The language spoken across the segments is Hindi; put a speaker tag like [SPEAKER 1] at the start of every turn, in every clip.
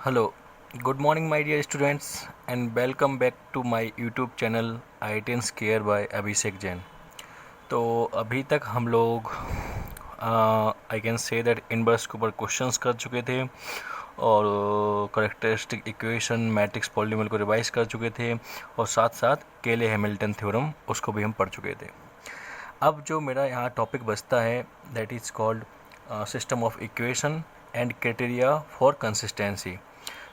[SPEAKER 1] Hello, good morning, my dear students, and welcome back to my YouTube channel IITians Care by अभिषेक जैन। तो अभी तक हम लोग आई कैन से दैट इनवर्स के ऊपर क्वेश्चंस कर चुके थे और करेक्टरिस्टिक इक्वेशन मैट्रिक्स पॉलिनोमियल को रिवाइज कर चुके थे और साथ साथ केले हैमिल्टन थ्योरम उसको भी हम पढ़ चुके थे। अब जो मेरा यहाँ टॉपिक बचता है that is called system of equation and criteria for consistency.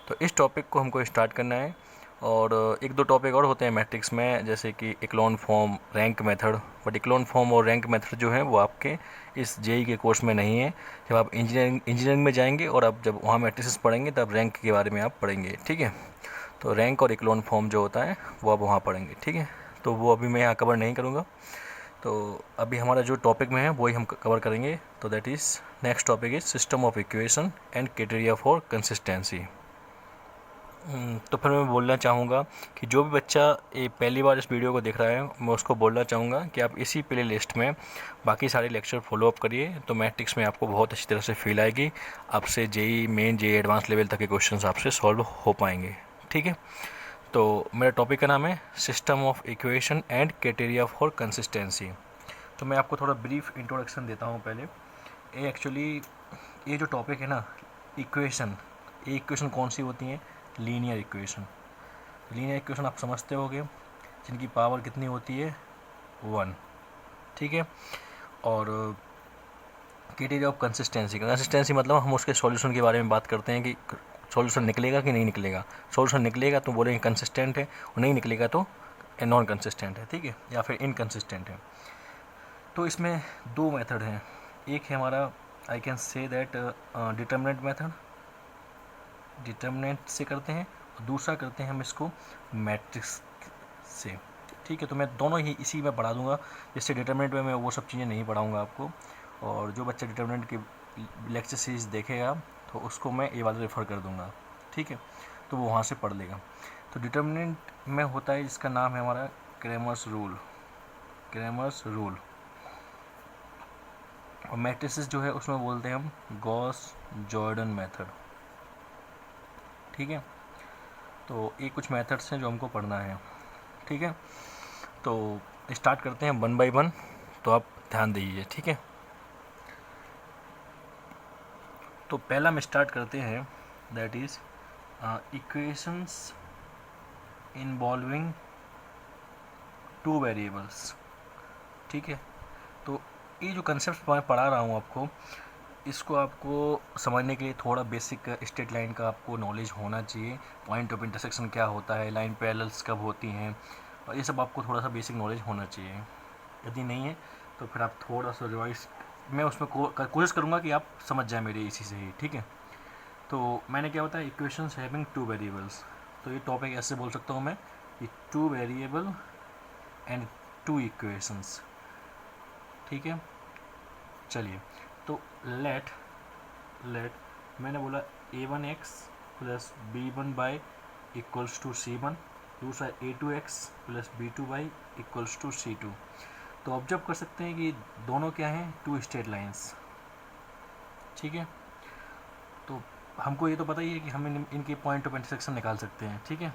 [SPEAKER 1] तो इस टॉपिक को हमको स्टार्ट करना है और एक दो टॉपिक और होते हैं मैट्रिक्स में, जैसे कि echelon form, rank method. But echelon form और रैंक मेथड जो है वो आपके इस जेई के कोर्स में नहीं है। जब आप इंजीनियरिंग में जाएंगे और आप जब वहाँ मैट्रिक्स पढ़ेंगे तब रैंक के बारे में आप पढ़ेंगे, ठीक है। तो रैंक और इक्लोन फॉर्म जो होता है वो आप वहाँ पढ़ेंगे, ठीक है। तो वो अभी मैं यहाँ कवर नहीं करूँगा। तो अभी हमारा जो टॉपिक में है वही हम कवर करेंगे। तो that is next topic is system of equation and criteria for consistency. तो फिर मैं बोलना चाहूँगा कि जो भी बच्चा ये पहली बार इस वीडियो को देख रहा है, मैं उसको बोलना चाहूँगा कि आप इसी प्ले लिस्ट में बाकी सारे लेक्चर फॉलो अप करिए। तो मैट्रिक्स में आपको बहुत अच्छी तरह से फील आएगी। आपसे JEE Main, JEE advance level तक के क्वेश्चंस आपसे सॉल्व हो पाएंगे, ठीक है। तो मेरा टॉपिक का नाम है system of equation and criteria for consistency. तो मैं आपको थोड़ा ब्रीफ इंट्रोडक्शन देता हूँ पहले। ये एक्चुअली ये जो टॉपिक है ना, इक्वेशन, ये इक्वेशन कौन सी होती हैं? Linear equation. लीनियर इक्वेशन आप समझते होंगे, जिनकी पावर कितनी होती है? 1, ठीक है। और क्राइटेरिया ऑफ कंसिस्टेंसी, कंसिस्टेंसी मतलब हम उसके सॉल्यूशन के बारे में बात करते हैं कि सॉल्यूशन निकलेगा कि नहीं निकलेगा। सॉल्यूशन निकलेगा तो बोलेंगे कंसिस्टेंट है, और नहीं निकलेगा तो नॉन कंसिस्टेंट है, ठीक है, या फिर इनकंसिस्टेंट है। तो इसमें दो मेथड हैं। एक है हमारा आई can say that determinant method, determinant से करते हैं, और दूसरा करते हैं हम इसको मैट्रिक्स से, ठीक है। तो मैं दोनों ही इसी में पढ़ा दूंगा। जैसे डिटर्मिनेंट में मैं वो सब चीज़ें नहीं पढ़ाऊंगा आपको, और जो बच्चा डिटर्मिनेंट की लेक्चर सीरीज़ देखेगा तो उसको मैं ये वाला रेफ़र कर दूंगा, ठीक है। तो वो वहाँ से पढ़ लेगा। तो डिटर्मिनेंट में होता है जिसका नाम है हमारा क्रेमर्स रूल, क्रेमर्स रूल। और मैट्रिसेस जो है उसमें बोलते हैं हम गॉस जॉर्डन मेथड, ठीक है। तो ये कुछ मेथड्स हैं जो हमको पढ़ना है, ठीक है। तो स्टार्ट करते हैं 1 बाय 1। तो आप ध्यान दीजिए, ठीक है। तो पहला हम स्टार्ट करते हैं that is equations involving 2 variables, ठीक है। तो ये जो कंसेप्ट मैं पढ़ा रहा हूँ आपको, इसको आपको समझने के लिए थोड़ा बेसिक स्ट्रेट लाइन का आपको नॉलेज होना चाहिए। पॉइंट ऑफ इंटरसेक्शन क्या होता है, लाइन पैरेलल्स कब होती हैं, और ये सब आपको थोड़ा सा बेसिक नॉलेज होना चाहिए। यदि नहीं है तो फिर आप थोड़ा सा रिवाइज, मैं उसमें कोशिश करूँगा कि आप समझ जाए मेरे इसी से ही, ठीक है। तो मैंने क्या होता है इक्वेशंस हैविंग 2 वेरिएबल्स। तो ये टॉपिक ऐसे बोल सकता हूँ मैं कि 2 वेरिएबल एंड 2 इक्वेशंस, ठीक है। चलिए, तो लेट मैंने बोला a1x plus b1 by equals to c1, दूसरा a2x plus b2 by equals to c2। तो ऑब्जर्व कर सकते हैं कि दोनों क्या हैं? 2 स्ट्रेट लाइंस, ठीक है। तो हमको ये तो पता ही है कि हम इनके पॉइंट ऑफ इंटरसेक्शन निकाल सकते हैं, ठीक है।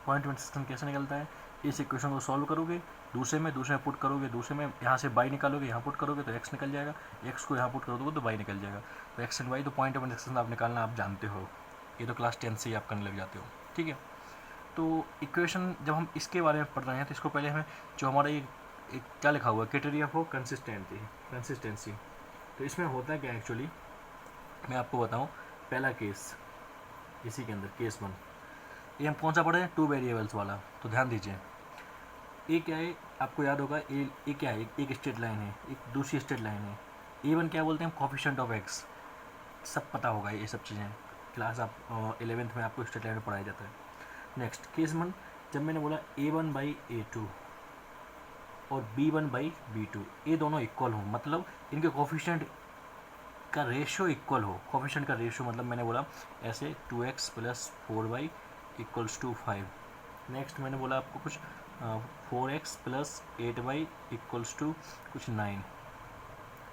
[SPEAKER 1] पॉइंट ऑफ इंटरसेक्शन कैसे निकलता है? इस इक्वेशन को सॉल्व करोगे, दूसरे में पुट करोगे, दूसरे में यहाँ से बाई निकालोगे, यहाँ पुट करोगे तो एक्स निकल जाएगा, एक्स को यहाँ पुट करोगे तो बाई निकल जाएगा। तो एक्स एंड वाई, तो पॉइंट ऑफ इंटरसेक्शन आप निकालना आप जानते हो, ये तो क्लास 10 से ही आप करने लग जाते हो, ठीक है। तो इक्वेशन जब हम इसके बारे में पढ़ रहे हैं तो इसको पहले हमें जो हमारा ये क्या लिखा हुआ है, क्राइटेरिया फॉर कंसिस्टेंसी। तो इसमें होता है क्या एक्चुअली, मैं आपको बताऊँ। पहला केस, इसी के अंदर केस 1, ये हम कौन सा पढ़े हैं? 2 वेरिएबल्स वाला। तो ध्यान दीजिए, ए क्या है आपको याद होगा, ए क्या है? एक स्ट्रेट लाइन है, एक दूसरी स्ट्रेट लाइन है। A1 क्या बोलते हैं? Coefficient of x. सब पता होगा ये सब चीज़ें, क्लास आप 11th में आपको स्ट्रेट लाइन में पढ़ाया जाता है। नेक्स्ट केस 1, जब मैंने बोला A1 बाई A2 और B1 बाई B2, ये दोनों इक्वल हो, मतलब इनके कोफिशिएंट का रेशियो इक्वल हो। कोफिशिएंट का रेशियो मतलब मैंने बोला ऐसे 2x plus 4y equals to 5। Next मैंने बोला आपको कुछ 4x plus 8y equals to कुछ 9,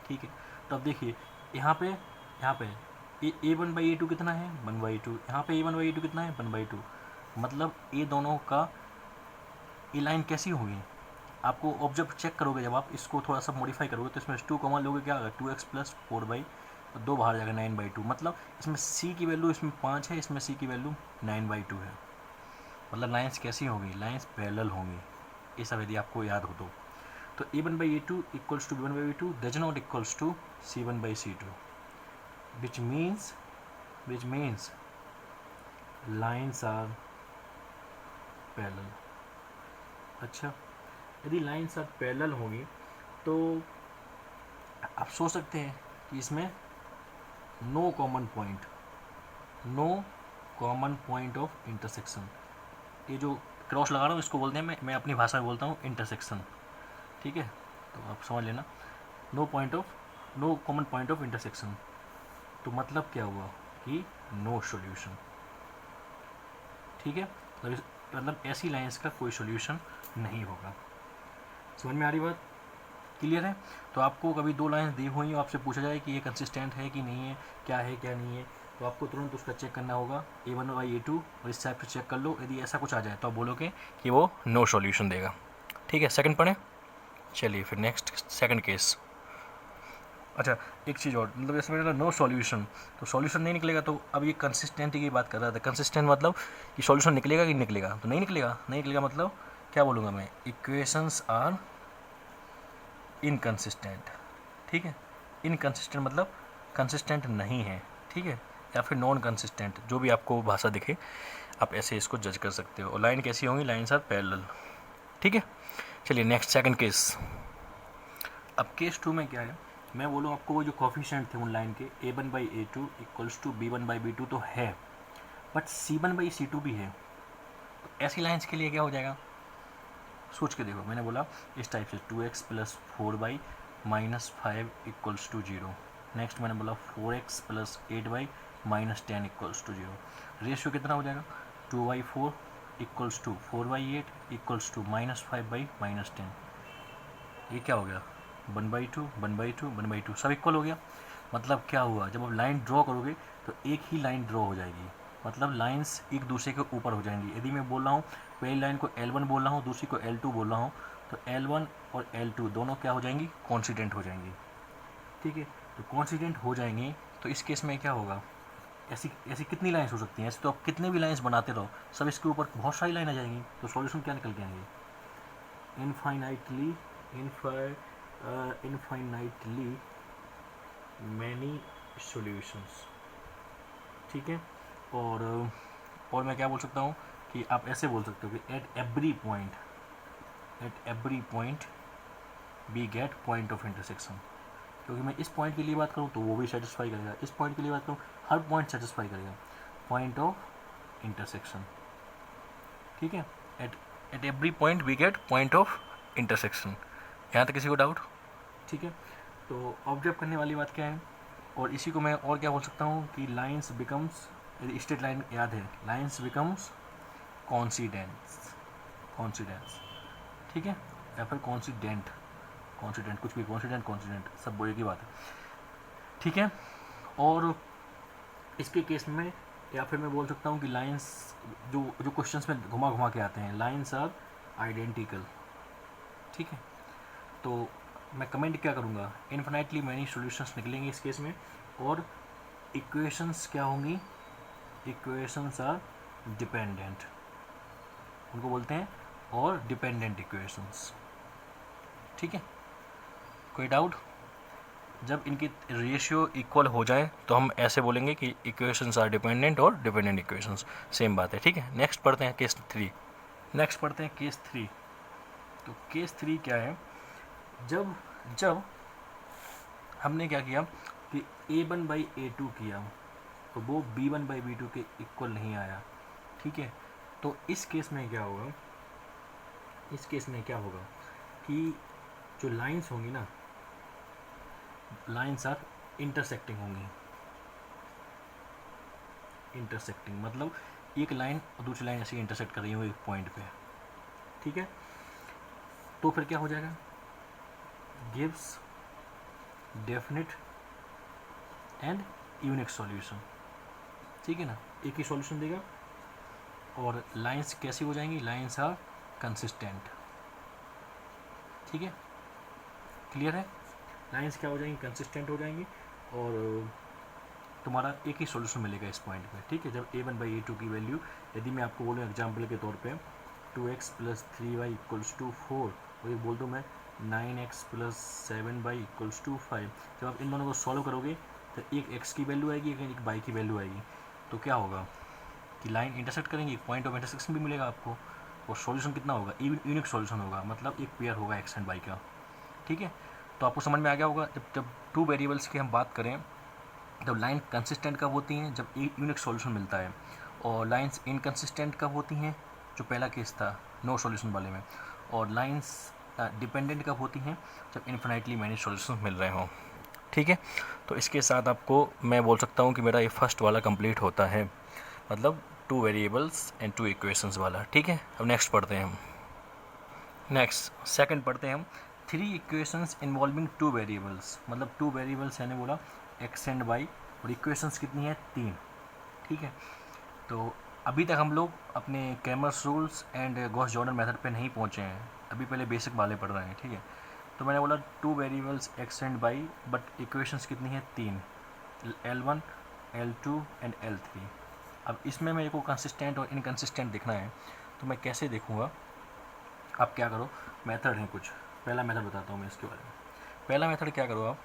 [SPEAKER 1] ठीक है। तो अब देखिए यहाँ पे A1/A2 कितना है 1/2, यहाँ पे A1/A2 कितना है 1/2, मतलब ये दोनों का ये लाइन कैसी होगी, आपको ऑब्जेक्ट चेक करोगे जब आप इसको थोड़ा सा मॉडिफाई करोगे तो इसमें 2 कॉमन लोगे, क्या होगा 2x + 4 2 बाहर जाएगा 9/2, मतलब इसमें c की वैल्यू इसमें 5 है, इसमें c की वैल्यू 9/2 है, मतलब लाइंस कैसी होगी, लाइंस पैरेलल होंगी, ये सब यदि आपको याद हो तो A1/A2 equals to B1/B2 does not equals to C1/C2, which means lines are parallel। अच्छा, यदि लाइंस आर पैरेलल होंगी तो आप सोच सकते हैं कि इसमें no common point of intersection, ये जो क्रॉस लगा रहा हूँ इसको बोलते हैं, मैं अपनी भाषा में बोलता हूँ इंटरसेक्शन, ठीक है, तो आप समझ लेना, no common point of intersection, तो मतलब क्या हुआ कि नो सॉल्यूशन, ठीक है, मतलब ऐसी लाइंस का कोई सॉल्यूशन नहीं होगा। समझ में आ रही बात, क्लियर है। तो आपको कभी दो लाइंस दी हुई और आपसे पूछा जाए कि ये कंसिस्टेंट है कि नहीं है, क्या नहीं है, तो आपको तुरंत उसका चेक करना होगा A1/A2 और इस टाइप से चेक कर लो, यदि ऐसा कुछ आ जाए तो आप बोलोगे कि वो नो सॉल्यूशन देगा, ठीक है। सेकंड पढ़ें, चलिए फिर नेक्स्ट सेकंड केस। अच्छा, एक चीज़ और, मतलब जैसे मैंने नो सॉल्यूशन, तो सॉल्यूशन नहीं निकलेगा, तो अब ये कंसिस्टेंटी की बात कर रहा था, कंसिस्टेंट मतलब कि सॉल्यूशन निकलेगा कि निकलेगा, तो नहीं निकलेगा मतलब क्या बोलूँगा मैं, इक्वेशंस आर इनकंसिस्टेंट, ठीक है, इनकंसिस्टेंट मतलब कंसिस्टेंट नहीं है, ठीक है, या फिर नॉन कंसिस्टेंट, जो भी आपको भाषा दिखे आप ऐसे इसको जज कर सकते हो। और लाइन कैसी होंगी, लाइन्स आर पैरेलल, ठीक है। चलिए नेक्स्ट सेकंड केस। अब केस 2 में क्या है, मैं बोलूँ आपको वो जो कोफिशिएंट थे उन लाइन के A1/A2 इक्वल्स टू B1/B2 तो है, बट C1/C2 भी है, तो ऐसी लाइन्स के लिए क्या हो जाएगा, सोच के देखो, मैंने बोला इस टाइप से 2x + 4y - 5 equals to 0, next मैंने बोला 4x + 8y - 10 equals to 0, ratio कितना हो जाएगा 2/4 इक्वल्स टू 4/8 इक्वल्स टू -5/- 10, ये क्या हो गया 1/2 1/2 1/2 सब इक्वल हो गया। मतलब क्या हुआ, जब आप लाइन ड्रॉ करोगे तो एक ही लाइन ड्रॉ हो जाएगी, मतलब लाइंस एक दूसरे के ऊपर हो जाएंगी। यदि मैं बोल रहा हूँ पहली लाइन को L1 बोल रहा हूँ, दूसरी को L2 बोल रहा हूँ, तो L1 और L2 दोनों क्या हो जाएंगी, कॉन्सिडेंट हो जाएंगी, ठीक है। तो कॉन्सिडेंट हो जाएंगी तो इस केस में क्या होगा, ऐसी ऐसी कितनी लाइन्स हो सकती हैं, ऐसे तो आप कितने भी लाइन्स बनाते रहो सब इसके ऊपर बहुत सारी लाइन आ जाएंगी, तो सॉल्यूशन क्या निकल के आएंगे, इनफाइनाइटली मैनी सॉल्यूशंस, ठीक है। और मैं क्या बोल सकता हूँ कि आप ऐसे बोल सकते हो कि at every point we get point of intersection, क्योंकि मैं इस पॉइंट के लिए बात करूँ तो वो भी सेटिस्फाई करेगा, इस पॉइंट के लिए बात करूँ हर पॉइंट सेटिस्फाई करेगा, पॉइंट ऑफ इंटरसेक्शन, ठीक है। At every point we get point of intersection, यहाँ तक किसी को डाउट, ठीक है। तो ऑब्जर्व करने वाली बात क्या है, और इसी को मैं और क्या बोल सकता हूँ कि लाइंस बिकम्स, यदि स्ट्रेट लाइन याद है, लाइंस बिकम्स कॉन्सिडेंस, ठीक है, या फिर कॉन्सिडेंट कुछ भी, कॉन्सिडेंट सब वो एक ही बात है, ठीक है। और इसके केस में या फिर मैं बोल सकता हूँ कि लाइंस जो क्वेश्चंस में घुमा के आते हैं, लाइंस आर आइडेंटिकल, ठीक है। तो मैं कमेंट क्या करूँगा, इन्फिनाइटली मैनी सॉल्यूशंस निकलेंगे इस केस में, और इक्वेशंस क्या होंगी, इक्वेशंस आर डिपेंडेंट, उनको बोलते हैं, और डिपेंडेंट इक्वेशंस, ठीक है। कोई डाउट, जब इनकी रेशियो इक्वल हो जाए तो हम ऐसे बोलेंगे कि इक्वेशंस आर डिपेंडेंट और डिपेंडेंट इक्वेशंस, सेम बात है, ठीक है। नेक्स्ट पढ़ते हैं केस 3। तो केस 3 क्या है, जब हमने क्या किया कि A1/A2 किया तो वो B1/B2 के इक्वल नहीं आया, ठीक है। तो इस केस में क्या होगा कि जो लाइंस होंगी ना, लाइंस आर इंटरसेक्टिंग होंगी, मतलब एक लाइन और दूसरी लाइन ऐसे इंटरसेक्ट कर रही हो एक पॉइंट पे, ठीक है। तो फिर क्या हो जाएगा, gives definite and unique solution, ठीक है ना, एक ही सॉल्यूशन देगा। और लाइंस कैसी हो जाएंगी, लाइंस आर कंसिस्टेंट, ठीक है, क्लियर है। लाइंस क्या हो जाएंगी, कंसिस्टेंट हो जाएंगी और तुम्हारा एक ही सॉल्यूशन मिलेगा इस पॉइंट पे, ठीक है। जब a1 बाई a2 की वैल्यू, यदि मैं आपको बोलूँ एग्जाम्पल के तौर पे 2x plus 3y equals to 4 और ये बोल दूँ मैं 9x plus 7y equals to 5, जब आप इन दोनों को सॉल्व करोगे तो एक x की वैल्यू आएगी, एक y की वैल्यू आएगी, तो क्या होगा कि लाइन इंटरसेक्ट करेंगे, एक पॉइंट ऑफ इंटरसेक्शन भी मिलेगा आपको, और सॉल्यूशन कितना होगा, यूनिक सॉल्यूशन होगा, मतलब एक पेयर होगा x एंड y का, ठीक है। तो आपको समझ में आ गया होगा, जब टू वेरिएबल्स की हम बात करें जब लाइन कंसिस्टेंट कब होती हैं, जब एक यूनिक सॉल्यूशन मिलता है, और लाइंस इनकंसिस्टेंट कब होती हैं, जो पहला केस था नो सॉल्यूशन वाले में, और लाइंस डिपेंडेंट कब होती हैं, जब इन्फिनाइटली मैनी सॉल्यूशन मिल रहे हों, ठीक है। तो इसके साथ आपको मैं बोल सकता हूँ कि मेरा ये फर्स्ट वाला कंप्लीट होता है, मतलब two variables and two equations वाला, ठीक है। अब नेक्स्ट पढ़ते हैं हम, नेक्स्ट सेकंड पढ़ते हैं हम, three equations involving two variables, मतलब टू वेरिएबल्स मैंने बोला एक्स एंड वाई, और इक्वेशंस कितनी है, 3, ठीक है। तो अभी तक हम लोग अपने Cramer's rules and Gauss Jordan method पे नहीं पहुँचे हैं, अभी पहले बेसिक वाले पढ़ रहे हैं, ठीक है। तो मैंने बोला two variables x and y, but equations कितनी है, 3, L1 L2 एंड L3। अब इसमें मेरे को कंसिस्टेंट और इनकंसिस्टेंट देखना है, तो मैं कैसे देखूँगा, आप क्या करो, मेथड है कुछ, पहला मेथड बताता हूँ मैं इसके बारे में। पहला मेथड क्या करो, आप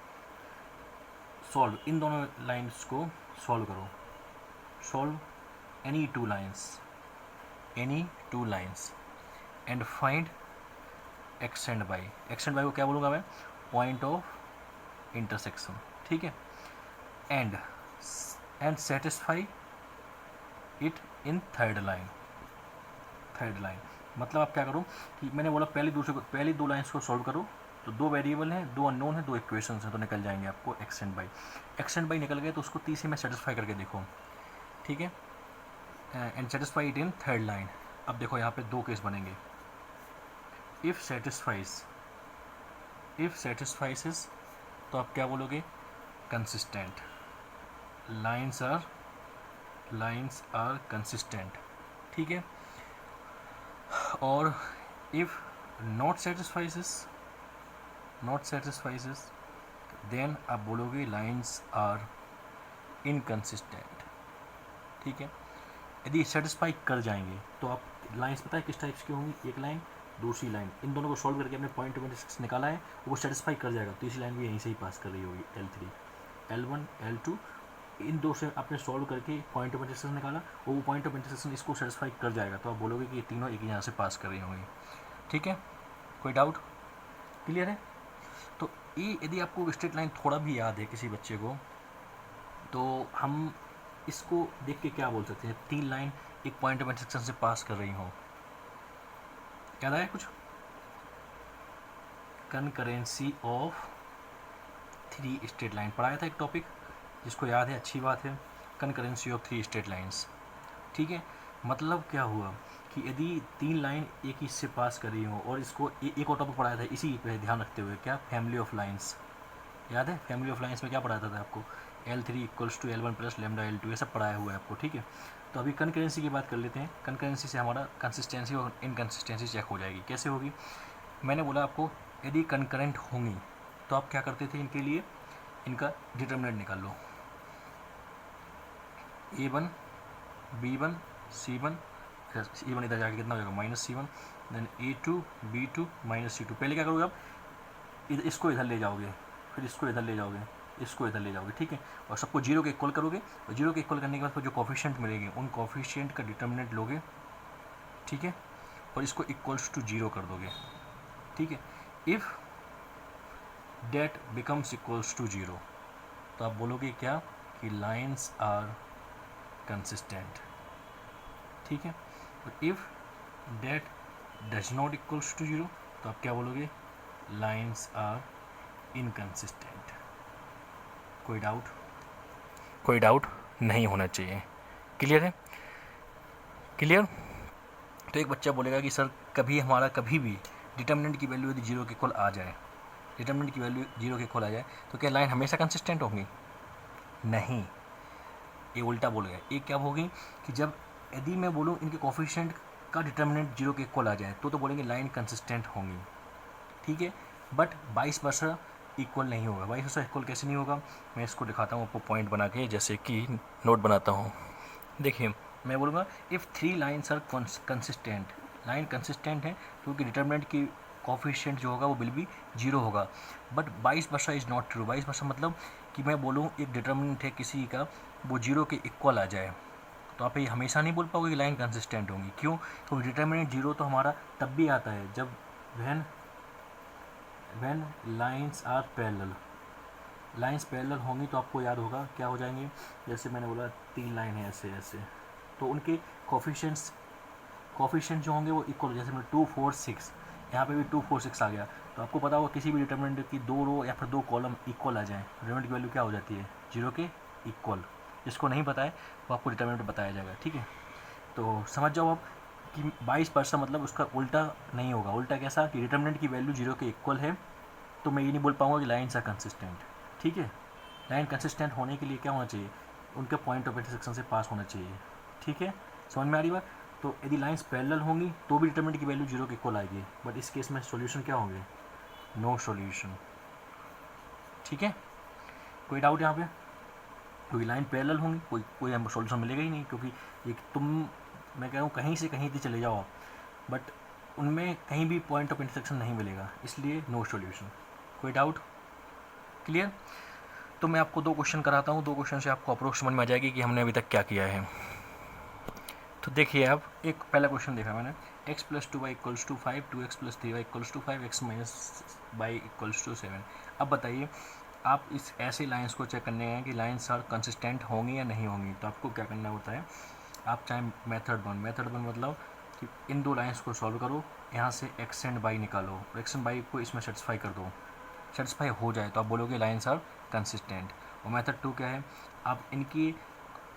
[SPEAKER 1] सॉल्व, इन दोनों लाइंस को सॉल्व करो, solve any two lines and find x and y. X and y को क्या बोलूँगा मैं, पॉइंट ऑफ इंटरसेक्शन, ठीक है। And satisfy it in third line, मतलब आप क्या करो कि मैंने बोला पहली दो लाइंस को सॉल्व करो, तो दो वेरिएबल हैं, दो अननोन है, दो इक्वेशंस हैं, तो निकल जाएंगे आपको एक्स एंड वाई निकल गए, तो उसको तीसरे में सेटिस्फाई करके देखो, ठीक है, and satisfy it in third line. अब देखो यहाँ पे दो केस बनेंगे, इफ़ सेटिस्फाइस तो आप क्या बोलोगे, कंसिस्टेंट, लाइंस आर कंसिस्टेंट, ठीक है। और इफ़ नॉट सेटिस्फाइस देन आप बोलोगे लाइंस आर इनकंसिस्टेंट, ठीक है। यदि सेटिस्फाई कर जाएंगे तो आप लाइंस पता है किस टाइप्स की होंगी, एक लाइन दूसरी लाइन, इन दोनों को सॉल्व करके आपने पॉइंट ऑफ इंटरसेक्शन निकाला है, वो सेटिस्फाई कर जाएगा, तीसरी लाइन भी यहीं से ही पास कर रही होगी, L3 L1 L2, इन दो से आपने सॉल्व करके पॉइंट ऑफ इंटरसेक्शन निकाला, वो पॉइंट ऑफ इंटरसेक्शन इसको सेटिस्फाई कर जाएगा, तो आप बोलोगे कि ये तीनों एक यहाँ से पास कर रही होंगी, ठीक है। कोई डाउट, क्लियर है। तो ये यदि आपको स्ट्रेट लाइन थोड़ा भी याद है किसी बच्चे को, तो हम इसको देख के क्या बोल सकते हैं, तीन लाइन एक पॉइंट ऑफ इंटरसेक्शन से पास कर रही हो, याद आया कुछ, concurrency of three straight line पढ़ाया था एक टॉपिक, जिसको याद है अच्छी बात है, concurrency of three straight lines, ठीक है। मतलब क्या हुआ कि यदि तीन लाइन एक ही से पास कर रही हो, और इसको एक और टॉपिक पढ़ाया था इसी पे ध्यान रखते हुए, क्या, फैमिली ऑफ लाइंस, याद है फैमिली ऑफ लाइंस में क्या पढ़ाता था आपको, L3 equals to L1 plus lambda L2, ये सब पढ़ाया हुआ है आपको, ठीक है। तो अभी कनकरेंसी की बात कर लेते हैं, कनकरेंसी से हमारा कंसिस्टेंसी और इनकंसिस्टेंसी चेक हो जाएगी, कैसे होगी, मैंने बोला आपको यदि कनकरेंट होंगी तो आप क्या करते थे, इनके लिए इनका डिटर्मिनेंट निकाल लो, A1 B1 C1, C1 इधर जाके कितना हो जाएगा, -C1, then A2 B2 -C2। पहले क्या करोगे आप, इसको इधर ले जाओगे, फिर इसको इधर ले जाओगे, इसको इधर ले जाओगे, ठीक है, और सबको जीरो के इक्वल करोगे, और जीरो के इक्वल करने के बाद फिर जो कोफिशिएंट मिलेंगे उन कोफिशिएंट का डिटर्मिनेंट लोगे, ठीक है, और इसको इक्वल्स टू जीरो कर दोगे, ठीक है। If det becomes equals to zero, तो आप बोलोगे क्या कि लाइंस आर कंसिस्टेंट, ठीक है। और if det does not equals to zero, तो आप क्या बोलोगे, लाइंस आर इनकंसिस्टेंट। कोई डाउट नहीं होना चाहिए, क्लियर है, क्लियर। तो एक बच्चा बोलेगा कि सर कभी भी डिटर्मिनेंट की वैल्यू यदि जीरो के इक्वल आ जाए, तो क्या लाइन हमेशा कंसिस्टेंट होंगी, नहीं, ये उल्टा बोल गया। एक क्या होगी कि जब यदि मैं बोलूँ इनके कोफिशिएंट का डिटर्मिनेंट 0 के इक्वल आ जाए तो बोलेंगे लाइन कंसिस्टेंट होंगी, ठीक है। बट 22% इक्वल नहीं होगा। 22% इक्वल कैसे नहीं होगा, मैं इसको दिखाता हूँ आपको पॉइंट बना के, जैसे कि नोट बनाता हूँ। देखिए मैं बोलूँगा if 3 lines are consistent, line consistent है क्योंकि डिटर्मिनेंट की कोफिशिएंट जो होगा वो बिल भी 0 होगा। But 22% is not true. 22% मतलब कि मैं बोलूँ एक डिटर्मिनेंट है किसी का, वो 0 के इक्वल आ जाए, तो आप ये हमेशा नहीं बोल पाओगे कि लाइन कंसिस्टेंट होंगी। क्यों? क्योंकि डिटर्मिनेंट 0 तो हमारा तब भी आता है जब when lines are parallel. Lines parallel होंगी तो आपको याद होगा क्या हो जाएंगे, जैसे मैंने बोला 3 लाइन है ऐसे ऐसे, तो उनके कोफिशिएंट जो होंगे वो इक्वल, जैसे मैंने 2 4 6, यहाँ पे भी 2 4 6 आ गया, तो आपको पता होगा किसी भी डिटर्मिनेंट की 2 रो या फिर 2 कॉलम इक्वल आ जाएँ, डिटर्मिनेंट की वैल्यू क्या हो जाती है 0 के इक्वल। जिसको नहीं पता है वो आपको डिटर्मिनेंट बताया जाएगा, ठीक है। तो समझ जाओ आप कि 22% मतलब उसका उल्टा नहीं होगा। उल्टा कैसा कि डिटर्मिनेंट की वैल्यू 0 के इक्वल है, तो मैं ये नहीं बोल पाऊँगा कि लाइन्स आर कंसिस्टेंट, ठीक है। लाइन कंसिस्टेंट होने के लिए क्या होना चाहिए, उनके पॉइंट ऑफ इंटरसेक्शन से पास होना चाहिए, ठीक है। समझ में आ रही बात। तो यदि लाइन्स पैरेलल होंगी तो भी डिटर्मिनेंट की वैल्यू 0 के इक्वल आएगी, बट इस केस में सॉल्यूशन क्या होंगे, नो सॉल्यूशन, ठीक है। कोई डाउट यहाँ पे? क्योंकि लाइन पैरेलल होंगी कोई हमको सॉल्यूशन मिलेगा ही नहीं, क्योंकि ये मैं कह रहा हूँ कहीं से कहीं भी चले जाओ आप, बट उनमें कहीं भी पॉइंट ऑफ इंटरसेक्शन नहीं मिलेगा, इसलिए नो सॉल्यूशन। कोई डाउट? क्लियर? तो मैं आपको 2 क्वेश्चन कराता हूँ, 2 क्वेश्चन से आपको अप्रोक्स समझ में आ जाएगी कि हमने अभी तक क्या किया है। तो देखिए आप, एक पहला क्वेश्चन देखा मैंने, x + 2y = 5, 2x + 3y = 5, x - y = 7। अब बताइए आप इस ऐसे लाइंस को चेक करने हैं कि लाइंस आर कंसिस्टेंट होंगी या नहीं होंगी, तो आपको क्या करना होता है, आप चाहे मेथड वन मतलब कि इन 2 लाइंस को सॉल्व करो, यहाँ से x एंड y निकालो, x एंड y को इसमें सेटिस्फाई कर दो, सेटिस्फाई हो जाए तो आप बोलोगे लाइंस आर कंसिस्टेंट। और मेथड 2 क्या है, आप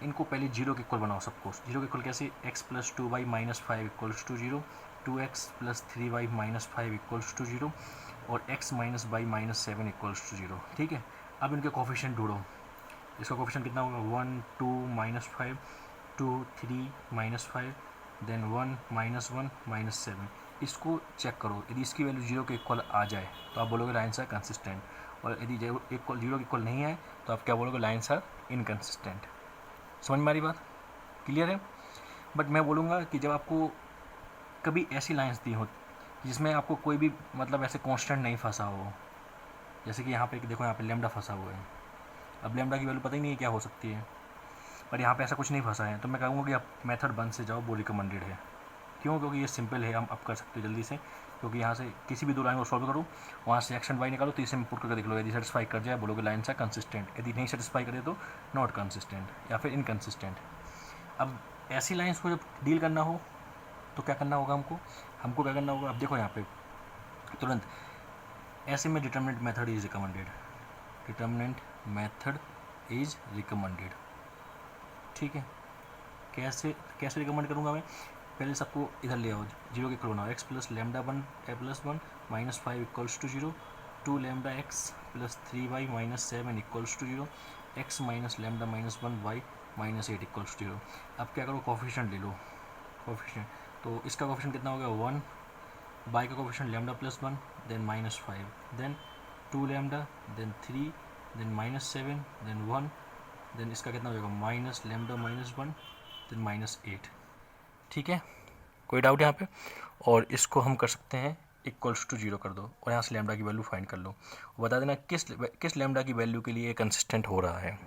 [SPEAKER 1] इनको पहले 0 के इक्वल बनाओ सबको। 0 के इक्वल कैसे, x + 2y - 5 = 0, 2x + 3y - 5 = 0 और x - y - 7 = 0, ठीक है। अब इनके कोफिशिएंट ढूंढो। इसका कोफिशिएंट कितना होगा, 1 2 - 5, 2 3 - 5, देन 1 - 1 - 7। इसको चेक करो, यदि इसकी वैल्यू 0 के इक्वल आ जाए तो आप बोलोगे लाइन्स आर कंसिस्टेंट, और यदि 0 के इक्वल नहीं है तो आप क्या बोलोगे, लाइन्स आर इनकंसिस्टेंट। समझ में आ रही बात? क्लियर है? बट मैं बोलूँगा कि जब आपको कभी ऐसी लाइन्स दी हो जिसमें आपको कोई भी मतलब ऐसे कांस्टेंट नहीं फंसा हो, जैसे कि यहाँ पे देखो, यहाँ पे लैम्डा फंसा हुआ है। अब लैम्डा की वैल्यू पता ही नहीं है क्या हो सकती है, पर यहाँ पे ऐसा कुछ नहीं फंसा है, तो मैं कहूँगा कि आप मेथड 1 से जाओ, वो रिकमेंडेड है। क्यों? क्योंकि ये सिंपल है, हम आप कर सकते हो जल्दी से, क्योंकि यहाँ से किसी भी 2 लाइन को सॉल्व करो, वहाँ से x एंड y निकालो, तो इसे में पुट करके देख लो, यदि सेटिस्फाई कर जाए बोलोगे लाइन से कंसिस्टेंट, यदि नहीं सेटिस्फाई करे तो नॉट कंसिस्टेंट या फिर इनकंसिस्टेंट। अब ऐसी लाइन्स को जब डील करना हो तो क्या करना होगा हमको क्या करना होगा, अब देखो यहाँ पे तुरंत ऐसे में determinant method is recommended, determinant method is recommended, ठीक है। कैसे रिकमेंड करूँगा मैं, पहले सबको इधर ले आओ, 0 के इक्वल बनाओ, x + λ1 a + 1 - 5 = 0, 2 λx + 3y - 7 = 0, x - λ - 1 y - 8 = 0। अब क्या करो, कोफिशिएंट ले लो, कोफिशिएंट, तो इसका कोफिशिएंट कितना हो गया 1, y का coefficient λ + 1, then -5, then 2 λ, then 3, then -7, then 1, then इसका कितना हो जाएगा -λ - 1, देन -8, ठीक है। कोई डाउट यहाँ पे? और इसको हम कर सकते हैं = 0 कर दो, और यहाँ से लैम्डा की वैल्यू फाइंड कर लो, बता देना किस लैम्डा की वैल्यू के लिए कंसिस्टेंट हो रहा है,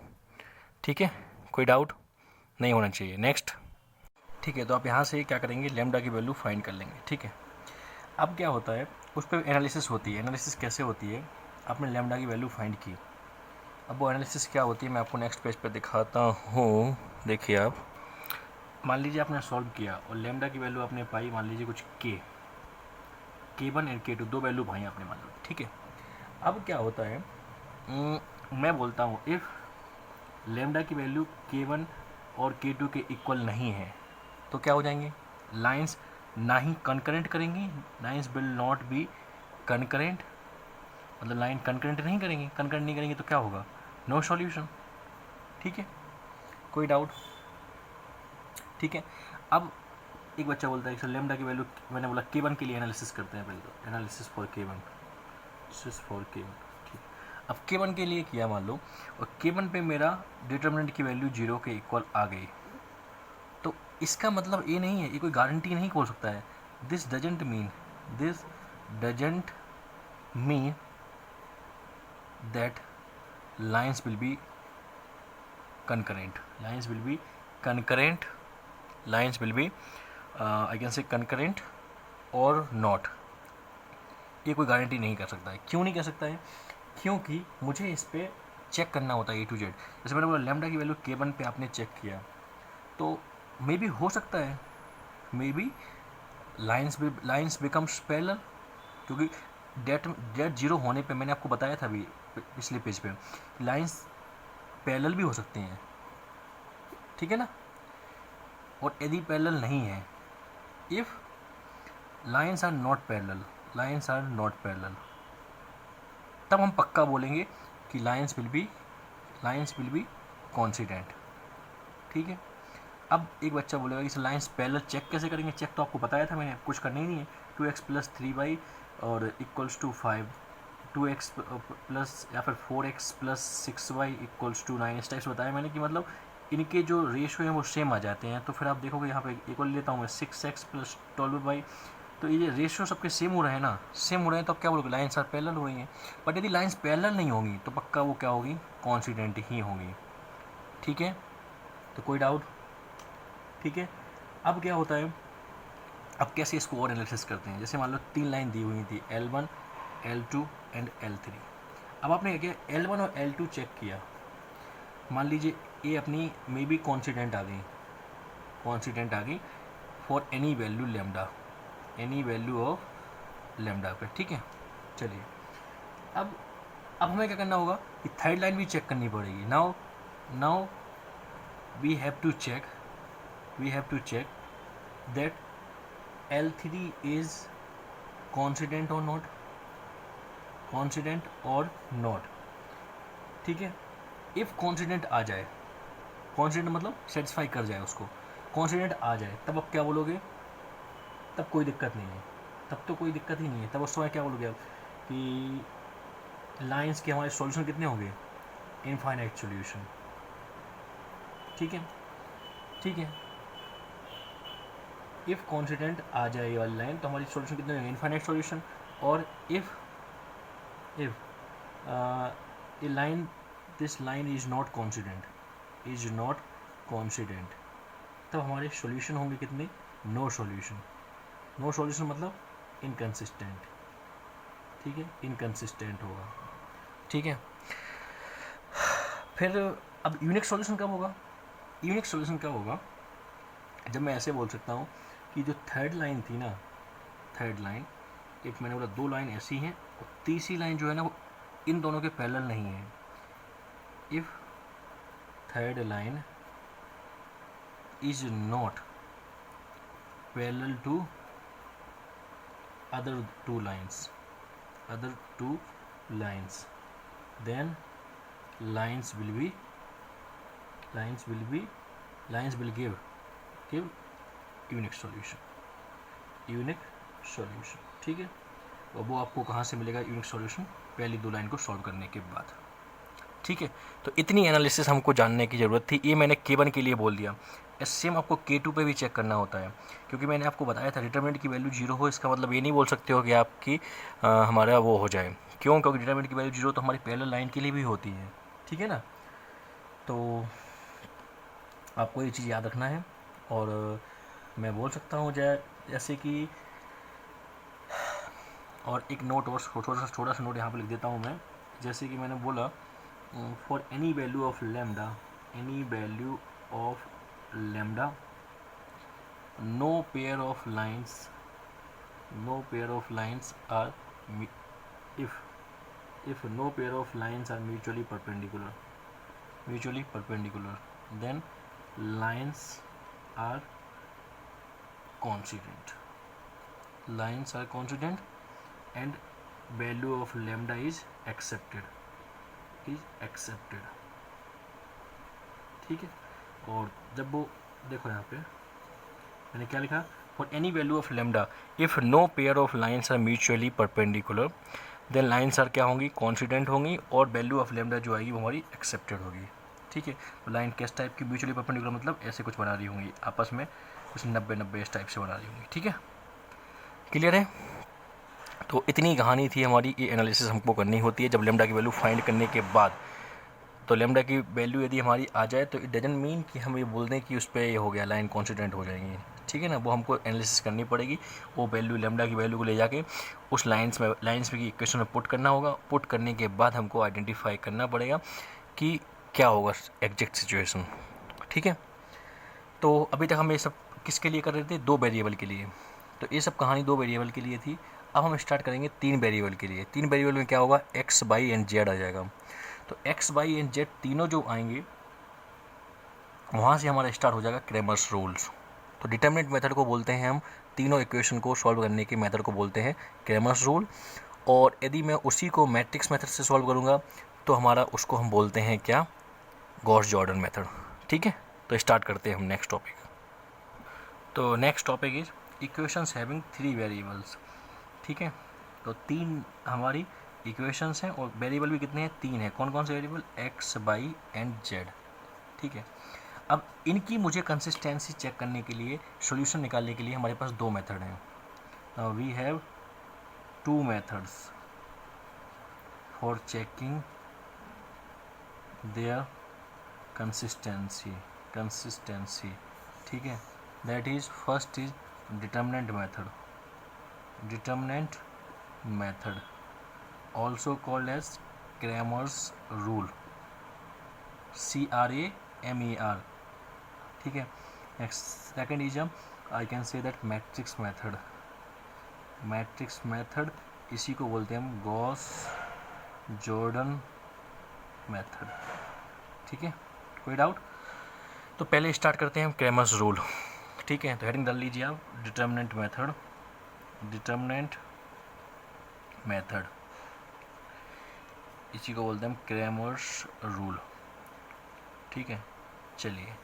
[SPEAKER 1] ठीक है। कोई डाउट नहीं होना चाहिए। नेक्स्ट, ठीक है। तो आप यहाँ से क्या करेंगे, लैम्डा की वैल्यू फाइंड कर लेंगे, ठीक है। अब क्या होता है, उस पर एनालिसिस होती है। एनालिसिस कैसे होती है, आपने लैम्डा की वैल्यू फाइंड की, अब वो एनालिसिस क्या होती है मैं आपको नेक्स्ट पेज पर दिखाता हूँ। देखिए आप, मान लीजिए आपने सॉल्व किया और लैम्डा की वैल्यू आपने पाई, मान लीजिए कुछ k1 and k2, 2 value pi आपने, मान लो, ठीक है। अब क्या होता है, मैं बोलता हूँ इफ़ लैम्डा की वैल्यू k1 और k2 के इक्वल नहीं है तो क्या हो जाएंगे, लाइंस ना ही कंकरेंट करेंगी, lines will not be concurrent, मतलब लाइन कंकरेंट नहीं करेंगी, कंकरेंट नहीं करेंगी तो क्या होगा, नो सॉल्यूशन, ठीक है। कोई डाउट? ठीक है, अब एक बच्चा बोलता है कि सर लेमडा की वैल्यू, मैंने बोला K1 के लिए एनालिसिस करते हैं पहले, तो एनालिसिस फॉर K1, ठीक। अब K1 के लिए किया मान लो, और K1 पे मेरा डिटर्मिनेंट की वैल्यू 0 के इक्वल आ गई, तो इसका मतलब ये नहीं है, ये कोई गारंटी नहीं बोल सकता है। This doesn't mean that lines will be concurrent, lines will be concurrent, lines will be I can say concurrent or not, ये कोई गारंटी नहीं कर सकता है। क्यों नहीं कर सकता है? क्योंकि मुझे इस पर चेक करना होता है A to Z। जैसे मैंने बोला लैम्डा की वैल्यू K1 पे आपने चेक किया, तो मे बी हो सकता है, may be lines becomes parallel, क्योंकि डेट जीरो होने पे मैंने आपको बताया था अभी पिछले पेज पे, लाइन्स पैरेलल भी हो सकते हैं, ठीक है ना। और यदि पैरेलल नहीं है, if lines are not parallel, तब हम पक्का बोलेंगे कि लाइन्स विल बी कॉन्सिडेंट, ठीक है। अब एक बच्चा बोलेगा कि लाइन्स पैरेलल चेक कैसे करेंगे? चेक तो आपको बताया था मैंने, कुछ करना ही नहीं है। 2x + 3y और इक्वल्स टू 5, 2x प्लस या फिर 4x + 6y इक्वल्स टू 9, इस टाइप से बताया मैंने कि मतलब इनके जो रेशो हैं वो सेम आ जाते हैं। तो फिर आप देखोगे यहाँ पे इक्वल लेता हूँ मैं 6x + 12y, तो ये रेशियो सबके सेम हो रहे हैं ना, सेम हो रहे हैं, तो अब क्या बोलोगे? लाइन्स आर पैरेलल हो रही हैं। बट यदि लाइन्स पैरेलल नहीं होंगी तो पक्का वो क्या होगी? कॉन्सिडेंट ही होंगी, ठीक है। तो कोई डाउट? ठीक है। अब क्या होता है, अब कैसे इसको और एनालिसिस करते हैं? जैसे मान लो 3 लाइन दी हुई थी, L1, L2 एंड L3। अब आपने क्या किया, L1 और L2 चेक किया, मान लीजिए ये अपनी मे बी कॉन्सिडेंट आ गई for any value of lambda पे, ठीक है। चलिए, अब हमें क्या करना होगा कि थर्ड लाइन भी चेक करनी पड़ेगी। Now we have to check that L3 is coincident और नॉट, ठीक है। इफ़ कॉन्सिडेंट आ जाए, कॉन्सिडेंट मतलब सेटिस्फाई कर जाए उसको, कॉन्सिडेंट आ जाए, तब आप क्या बोलोगे? तब कोई दिक्कत नहीं है, तब तो कोई दिक्कत ही नहीं है। तब उस समय क्या बोलोगे आप कि लाइंस के हमारे सॉल्यूशन कितने होंगे? इनफाइनाइट सॉल्यूशन, ठीक है। इफ़ कॉन्सिडेंट आ जाए ये वाली लाइन तो हमारी सॉल्यूशन कितने होंगे? Infinite solution. और if this line is not coincident, तब हमारे सॉल्यूशन होंगे कितने? नो सॉल्यूशन मतलब इनकंसिस्टेंट, ठीक है, इनकंसिस्टेंट होगा, ठीक है। फिर अब यूनिक सॉल्यूशन कब होगा? जब मैं ऐसे बोल सकता हूँ कि जो थर्ड लाइन थी ना, एक मैंने बोला 2 लाइन ऐसी हैं और तीसरी लाइन जो है ना वो इन दोनों के पैरेलल नहीं है। If third line is not parallel to other two lines, then lines will give unique solution, ठीक है। और वो आपको कहाँ से मिलेगा यूनिक सॉल्यूशन? पहली 2 लाइन को सॉल्व करने के बाद, ठीक है। तो इतनी एनालिसिस हमको जानने की ज़रूरत थी, ये मैंने K1 के लिए बोल दिया। सेम आपको K2 पे भी चेक करना होता है, क्योंकि मैंने आपको बताया था डिटरमिनेंट की वैल्यू 0 हो, इसका मतलब ये नहीं बोल सकते हो कि आपकी हमारा वो हो जाए। क्यों? क्योंकि डिटरमिनेंट की वैल्यू 0 तो हमारी पैरेलल लाइन के लिए भी होती है, ठीक है ना। तो आपको ये चीज़ याद रखना है। और मैं बोल सकता हूँ जैसे कि, और एक नोट और छोटा सा नोट यहाँ पर लिख देता हूँ मैं। जैसे कि मैंने बोला for any value of lambda no pair of lines are if no pair of lines are mutually perpendicular, then lines are coincident and value of lambda is accepted, ठीक है। और जब वो देखो यहाँ पे मैंने क्या लिखा, for any value of lambda if no pair of lines are mutually perpendicular then lines are क्या होंगी, कॉन्सिडेंट होंगी, और वैल्यू ऑफ लेमडा जो आएगी वो हमारी एक्सेप्टेड होगी। ठीक है, तो लाइन किस टाइप की, म्यूचुअली परपेंडिकुलर मतलब ऐसे कुछ बना रही होंगी आपस में, कुछ 90-90 इस टाइप से बना रही होंगी। ठीक है, क्लियर है। तो इतनी कहानी थी हमारी, ये एनालिसिस हमको करनी होती है जब लेमडा की वैल्यू फाइंड करने के बाद। तो लेमडा की वैल्यू यदि हमारी आ जाए तो इट डजंट मीन कि हम ये बोल दें कि उस पर ये हो गया, लाइन कॉन्सिडेंट हो जाएंगी। ठीक है ना, वो हमको एनालिसिस करनी पड़ेगी, वो वैल्यू लेमडा की वैल्यू को ले जाके उस लाइन्स में की इक्वेशन में पुट करना होगा। पुट करने के बाद हमको आइडेंटिफाई करना पड़ेगा कि क्या होगा एग्जैक्ट सिचुएशन। ठीक है, तो अभी तक हम ये सब किसके लिए कर रहे थे, 2 वेरिएबल के लिए। तो ये सब कहानी 2 वेरिएबल के लिए थी। अब हम स्टार्ट करेंगे 3 वेरिएबल के लिए। 3 वेरिएबल में क्या होगा, एक्स, वाई एंड जेड आ जाएगा। तो एक्स, वाई एंड जेड तीनों जो आएंगे वहाँ से हमारा स्टार्ट हो जाएगा क्रेमर्स रूल्स। तो डिटरमिनेंट मेथड को बोलते हैं हम, तीनों इक्वेशन को सॉल्व करने के मेथड को बोलते हैं क्रेमर्स रूल। और यदि मैं उसी को मैट्रिक्स मेथड से सॉल्व करूँगा तो हमारा उसको हम बोलते हैं क्या, गॉस जॉर्डन मेथड। ठीक है, तो स्टार्ट करते हैं हम नेक्स्ट टॉपिक। तो next topic is equations having 3 variables. ठीक है, तो 3 हमारी इक्वेशंस हैं और वेरिएबल भी कितने हैं, 3 हैं। कौन कौन से variable, x, y and z. ठीक है, अब इनकी मुझे कंसिस्टेंसी चेक करने के लिए, सॉल्यूशन निकालने के लिए हमारे पास 2 मेथड हैं। We have 2 methods for checking their consistency. ठीक है, that is first is determinant method also called as Cramer's rule, CRAMER। ठीक है, next second is I can say that matrix method, इसी को बोलते हैं हम गॉस जॉर्डन मेथड। ठीक है, कोई डाउट। तो पहले स्टार्ट करते हैं हम क्रेमर्स रूल। ठीक है, तो हेडिंग डाल लीजिए आप, डिटरमिनेंट मेथड, इसी को बोलते हैं हम क्रेमर्स रूल। ठीक है, चलिए,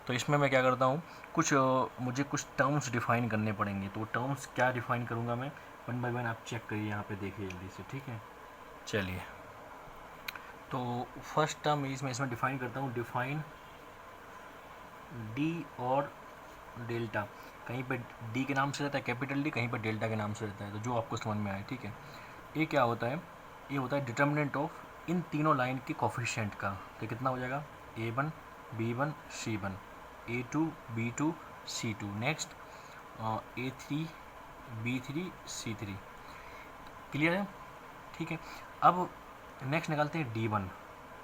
[SPEAKER 1] तो इसमें मैं क्या करता हूँ, मुझे कुछ टर्म्स डिफाइन करने पड़ेंगे। तो टर्म्स क्या डिफाइन करूँगा मैं, 1 बाय 1 आप चेक करिए, यहाँ पे देखिए जल्दी से। ठीक है, चलिए, तो फर्स्ट टर्म मैं इसमें डिफाइन करता हूँ, डिफाइन डी और डेल्टा। कहीं पे डी के नाम से रहता है कैपिटल डी, कहीं पर डेल्टा के नाम से रहता है, तो जो आपको समझ में आए। ठीक है, ये क्या होता है, ये होता है डिटर्मिनेंट ऑफ इन तीनों लाइन के कोफिशिएंट का। तो कितना हो जाएगा, A1 B1 C1, A2 B2 C2, next A3 B3 C3। Clear है। ठीक है, अब नेक्स्ट निकालते हैं D1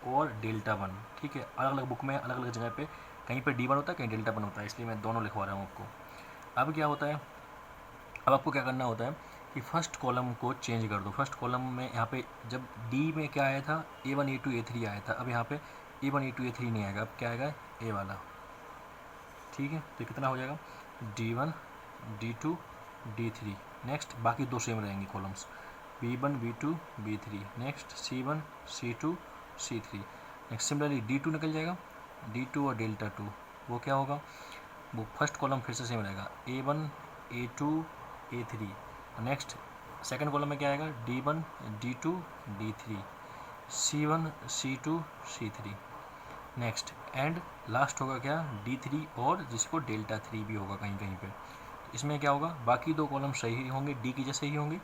[SPEAKER 1] और डेल्टा 1। ठीक है, अलग अलग बुक में अलग अलग जगह पे कहीं पे D1 होता है, कहीं डेल्टा 1 होता है, इसलिए मैं दोनों लिखवा रहा हूँ आपको। अब क्या होता है, अब आपको क्या करना होता है कि फर्स्ट कॉलम को चेंज कर दो। फर्स्ट कॉलम में यहाँ पे जब डी में क्या आया था, A1 A2 A3 आया था, अब यहाँ पे A1 A2 A3 नहीं आएगा, अब क्या आएगा, ए वाला। ठीक है, तो कितना हो जाएगा, D1 D2 D3। नेक्स्ट बाकी 2 सेम रहेंगे columns, B1 B2 B3, next C1 C2 C3। Next similarly D2 निकल जाएगा, D2 और डेल्टा 2, वो क्या होगा, वो फर्स्ट कॉलम फिर से सेम रहेगा, A1 A2 A3। Next second column में क्या आएगा, D1 D2 D3, C1 C2 C3। Next and last होगा क्या, D3 और जिसको डेल्टा 3 भी होगा कहीं कहीं पे। इसमें क्या होगा, बाकी 2 कॉलम सही होंगे, डी के जैसे ही होंगे,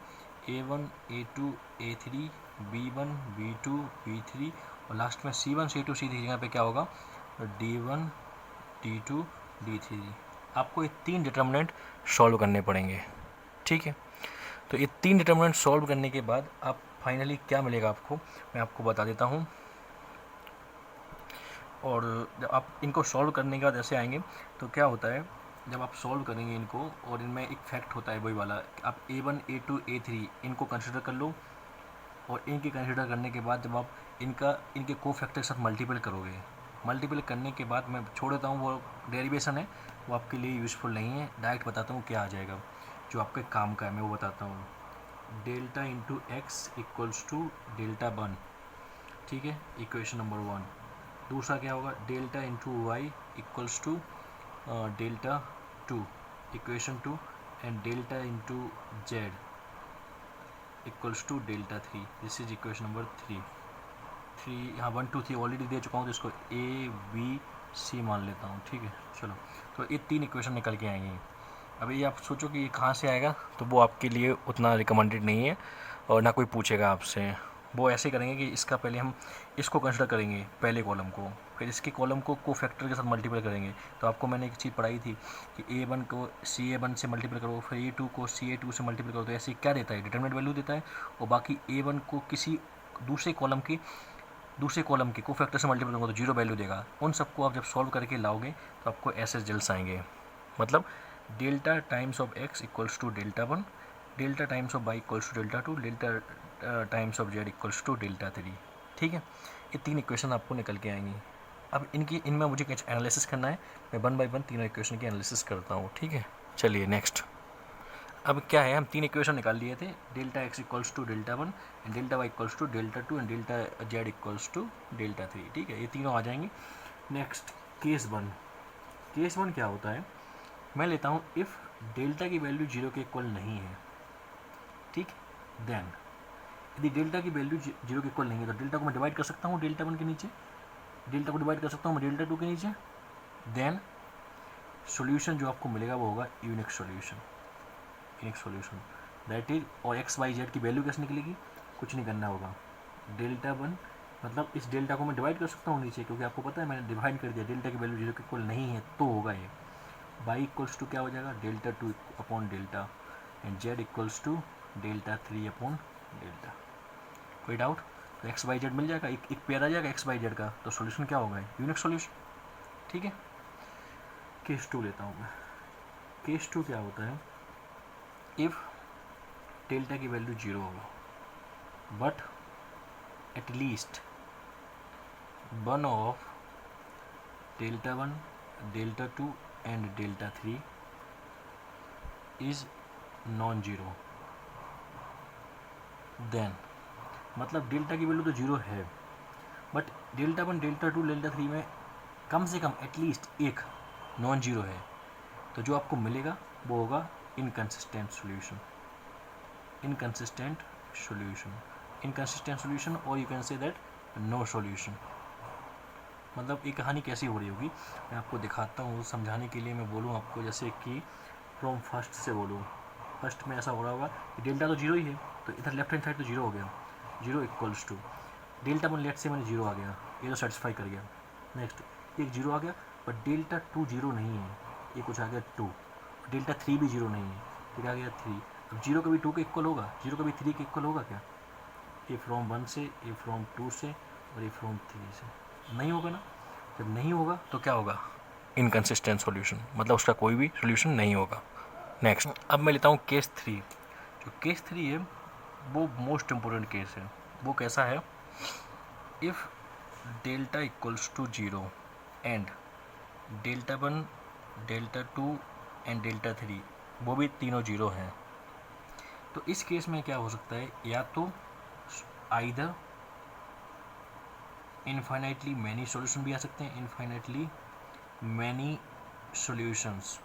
[SPEAKER 1] A1 A2 A3 B1 B2 B3, और लास्ट में C1 C2 C3 जगह पे क्या होगा, D1 D2 D3। आपको ये 3 डिटर्मिनेंट सॉल्व करने पड़ेंगे। ठीक है, तो ये 3 डिटर्मिनेंट सॉल्व करने के बाद आप फाइनली क्या मिलेगा आपको, मैं आपको बता देता हूँ। और जब आप इनको सॉल्व करने के बाद ऐसे आएंगे तो क्या होता है, जब आप सॉल्व करेंगे इनको, और इनमें एक फैक्ट होता है वही वाला, आप A1 A2 A3 इनको कंसिडर कर लो, और इनके कंसिडर करने के बाद जब आप इनके कोफैक्टर के साथ मल्टीपल करोगे, मल्टीपल करने के बाद मैं छोड़ देता हूँ, वो डेरिवेशन है, वो आपके लिए यूज़फुल नहीं है। डायरेक्ट बताता हूँ क्या आ जाएगा, जो आपके काम का है मैं वो बताता हूँ। Delta into x equals to delta 1। ठीक है, इक्वेशन नंबर 1। दूसरा क्या होगा, delta into y equals to delta 2, equation 2, and delta into z equals to delta 3, this is equation number 3। यहाँ 1 2 3 ऑलरेडी दे चुका हूँ, तो इसको ए बी सी मान लेता हूँ, ठीक है। चलो, तो ये 3 इक्वेशन निकल के आएंगी। अब ये आप सोचो कि ये कहाँ से आएगा, तो वो आपके लिए उतना रिकमेंडेड नहीं है और ना कोई पूछेगा आपसे। वो ऐसे करेंगे कि इसका पहले हम इसको कंसिडर करेंगे पहले कॉलम को, फिर इसके कॉलम को फैक्टर के साथ मल्टीप्लाई करेंगे। तो आपको मैंने एक चीज़ पढ़ाई थी कि A1 को CA1 से मल्टीप्लाई करो, फिर A2 को CA2 से मल्टीप्लाई करो, तो ऐसे क्या देता है, डिटरमिनेंट वैल्यू देता है। और बाकी A1 को किसी दूसरे कॉलम के को फैक्टर से मल्टीप्लाई करो तो 0 वैल्यू देगा। उन सबको आप जब सॉल्व करके लाओगे तो आपको ऐसे रिजल्ट्स आएंगे। मतलब delta times of x equals to delta 1, delta times of y equals to delta 2, delta times of z equals to delta 3, ठीक है। ये 3 इक्वेशन आपको निकल के आएंगी। अब इनमें मुझे कुछ एनालिसिस करना है, मैं 1 बाय 1 तीनों इक्वेशन की एनालिसिस करता हूँ, ठीक है। चलिए नेक्स्ट। अब क्या है, हम 3 इक्वेशन निकाल लिए थे, delta x equals to delta 1, and delta y equals to delta 2, and delta z equals to delta 3, ठीक है। ये तीनों आ जाएंगे। Next case 1। केस 1 क्या होता है, मैं लेता हूँ इफ़ डेल्टा की वैल्यू 0 के इक्वल नहीं है, ठीक, देन यदि डेल्टा की वैल्यू 0 के इक्वल नहीं है तो डेल्टा को मैं डिवाइड कर सकता हूँ डेल्टा 1 के नीचे, डेल्टा को डिवाइड कर सकता हूँ मैं डेल्टा 2 के नीचे। देन सॉल्यूशन जो आपको मिलेगा वो होगा यूनिक सॉल्यूशन, दैट इज, और एक्स वाई जेड की वैल्यू कैसे निकलेगी, कुछ नहीं करना होगा। डेल्टा 1 मतलब इस डेल्टा को मैं डिवाइड कर सकता हूँ नीचे, क्योंकि आपको पता है मैंने डिवाइड कर दिया, डेल्टा की वैल्यू 0 के इक्वल नहीं है तो होगा ये। y इक्वल्स टू क्या हो जाएगा, delta 2 upon delta, and z equals to delta 3 upon delta. कोई डाउट? तो एक्स वाई जेड मिल जाएगा, एक पेयर आ जाएगा एक्स वाई जेड का, तो सॉल्यूशन क्या होगा, यूनिक सॉल्यूशन, ठीक है। केस 2 लेता हूँ मैं। केस 2 क्या होता है, इफ़ डेल्टा की वैल्यू 0 होगा but at least one of delta 1, delta 2 and delta 3 is non zero, then मतलब डेल्टा की वैल्यू तो 0 है बट डेल्टा 1, डेल्टा 2, डेल्टा 3 में कम से कम एटलीस्ट एक नॉन जीरो है, तो जो आपको मिलेगा वो होगा इनकंसिस्टेंट सॉल्यूशन, और you can say that no solution. मतलब ये कहानी कैसी हो रही होगी, मैं आपको दिखाता हूँ समझाने के लिए। मैं बोलूँ आपको जैसे कि फ्रॉम फर्स्ट से बोलूँ, फर्स्ट में ऐसा हो रहा होगा कि डेल्टा तो 0 ही है, तो इधर लेफ्ट हैंड साइड तो 0 हो गया, 0 इक्वल्स टू डेल्टा 1 लेट से मैंने 0 आ गया, ये तो सेटिस्फाई कर गया। नेक्स्ट एक 0 आ गया बट डेल्टा 2 0 नहीं है, ये कुछ आ गया 2, डेल्टा 3 भी 0 नहीं है, फिर आ गया 3। अब 0 कभी 2 के इक्वल होगा, 0 कभी 3 के इक्वल होगा क्या, ये फ्रॉम 1 से, ये फ्रॉम 2 से, और ये फ्रॉम 3 से, नहीं होगा ना। जब नहीं होगा तो क्या होगा, इनकंसिस्टेंट सॉल्यूशन, मतलब उसका कोई भी सॉल्यूशन नहीं होगा। नेक्स्ट, अब मैं लेता हूँ केस 3। जो केस 3 है वो मोस्ट इम्पोर्टेंट केस है। वो कैसा है, if delta equals to 0 and delta 1, delta 2 and delta 3 वो भी तीनों 0 हैं, तो इस केस में क्या हो सकता है, या तो आइदर इनफाइनाइटली मैनी सॉल्यूशन भी आ सकते हैं, इनफाइनाइटली मैनी सॉल्यूशंस,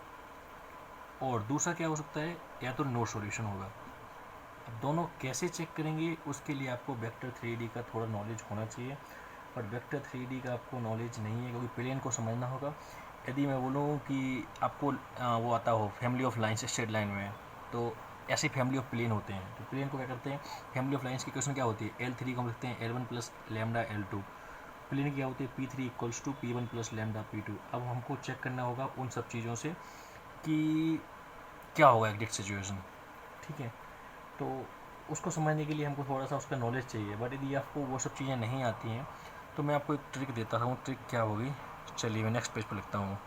[SPEAKER 1] और दूसरा क्या हो सकता है, या तो नो सॉल्यूशन होगा। अब दोनों कैसे चेक करेंगे, उसके लिए आपको वेक्टर 3D का थोड़ा नॉलेज होना चाहिए, पर वेक्टर 3D का आपको नॉलेज नहीं है, क्योंकि प्लेन को समझना होगा। यदि मैं बोलूँ कि आपको वो आता हो family of lines straight line में, तो ऐसे फैमिली ऑफ प्लेन होते हैं, तो प्लेन को क्या करते हैं, फैमिली ऑफ लाइन्स की क्वेश्चन क्या होती है, L3 को हम लिखते हैं L1 plus lambda L2, plane क्या होती है P3 equals to P1 plus lambda P2। अब हमको चेक करना होगा उन सब चीज़ों से कि क्या होगा एग्जैक्ट सिचुएशन, ठीक है। तो उसको समझने के लिए हमको थोड़ा सा उसका नॉलेज चाहिए, बट यदि आपको वो सब चीज़ें नहीं आती हैं तो मैं आपको एक ट्रिक देता हूँ। ट्रिक क्या होगी, चलिए मैं नेक्स्ट पेज पर लिखता हूँ।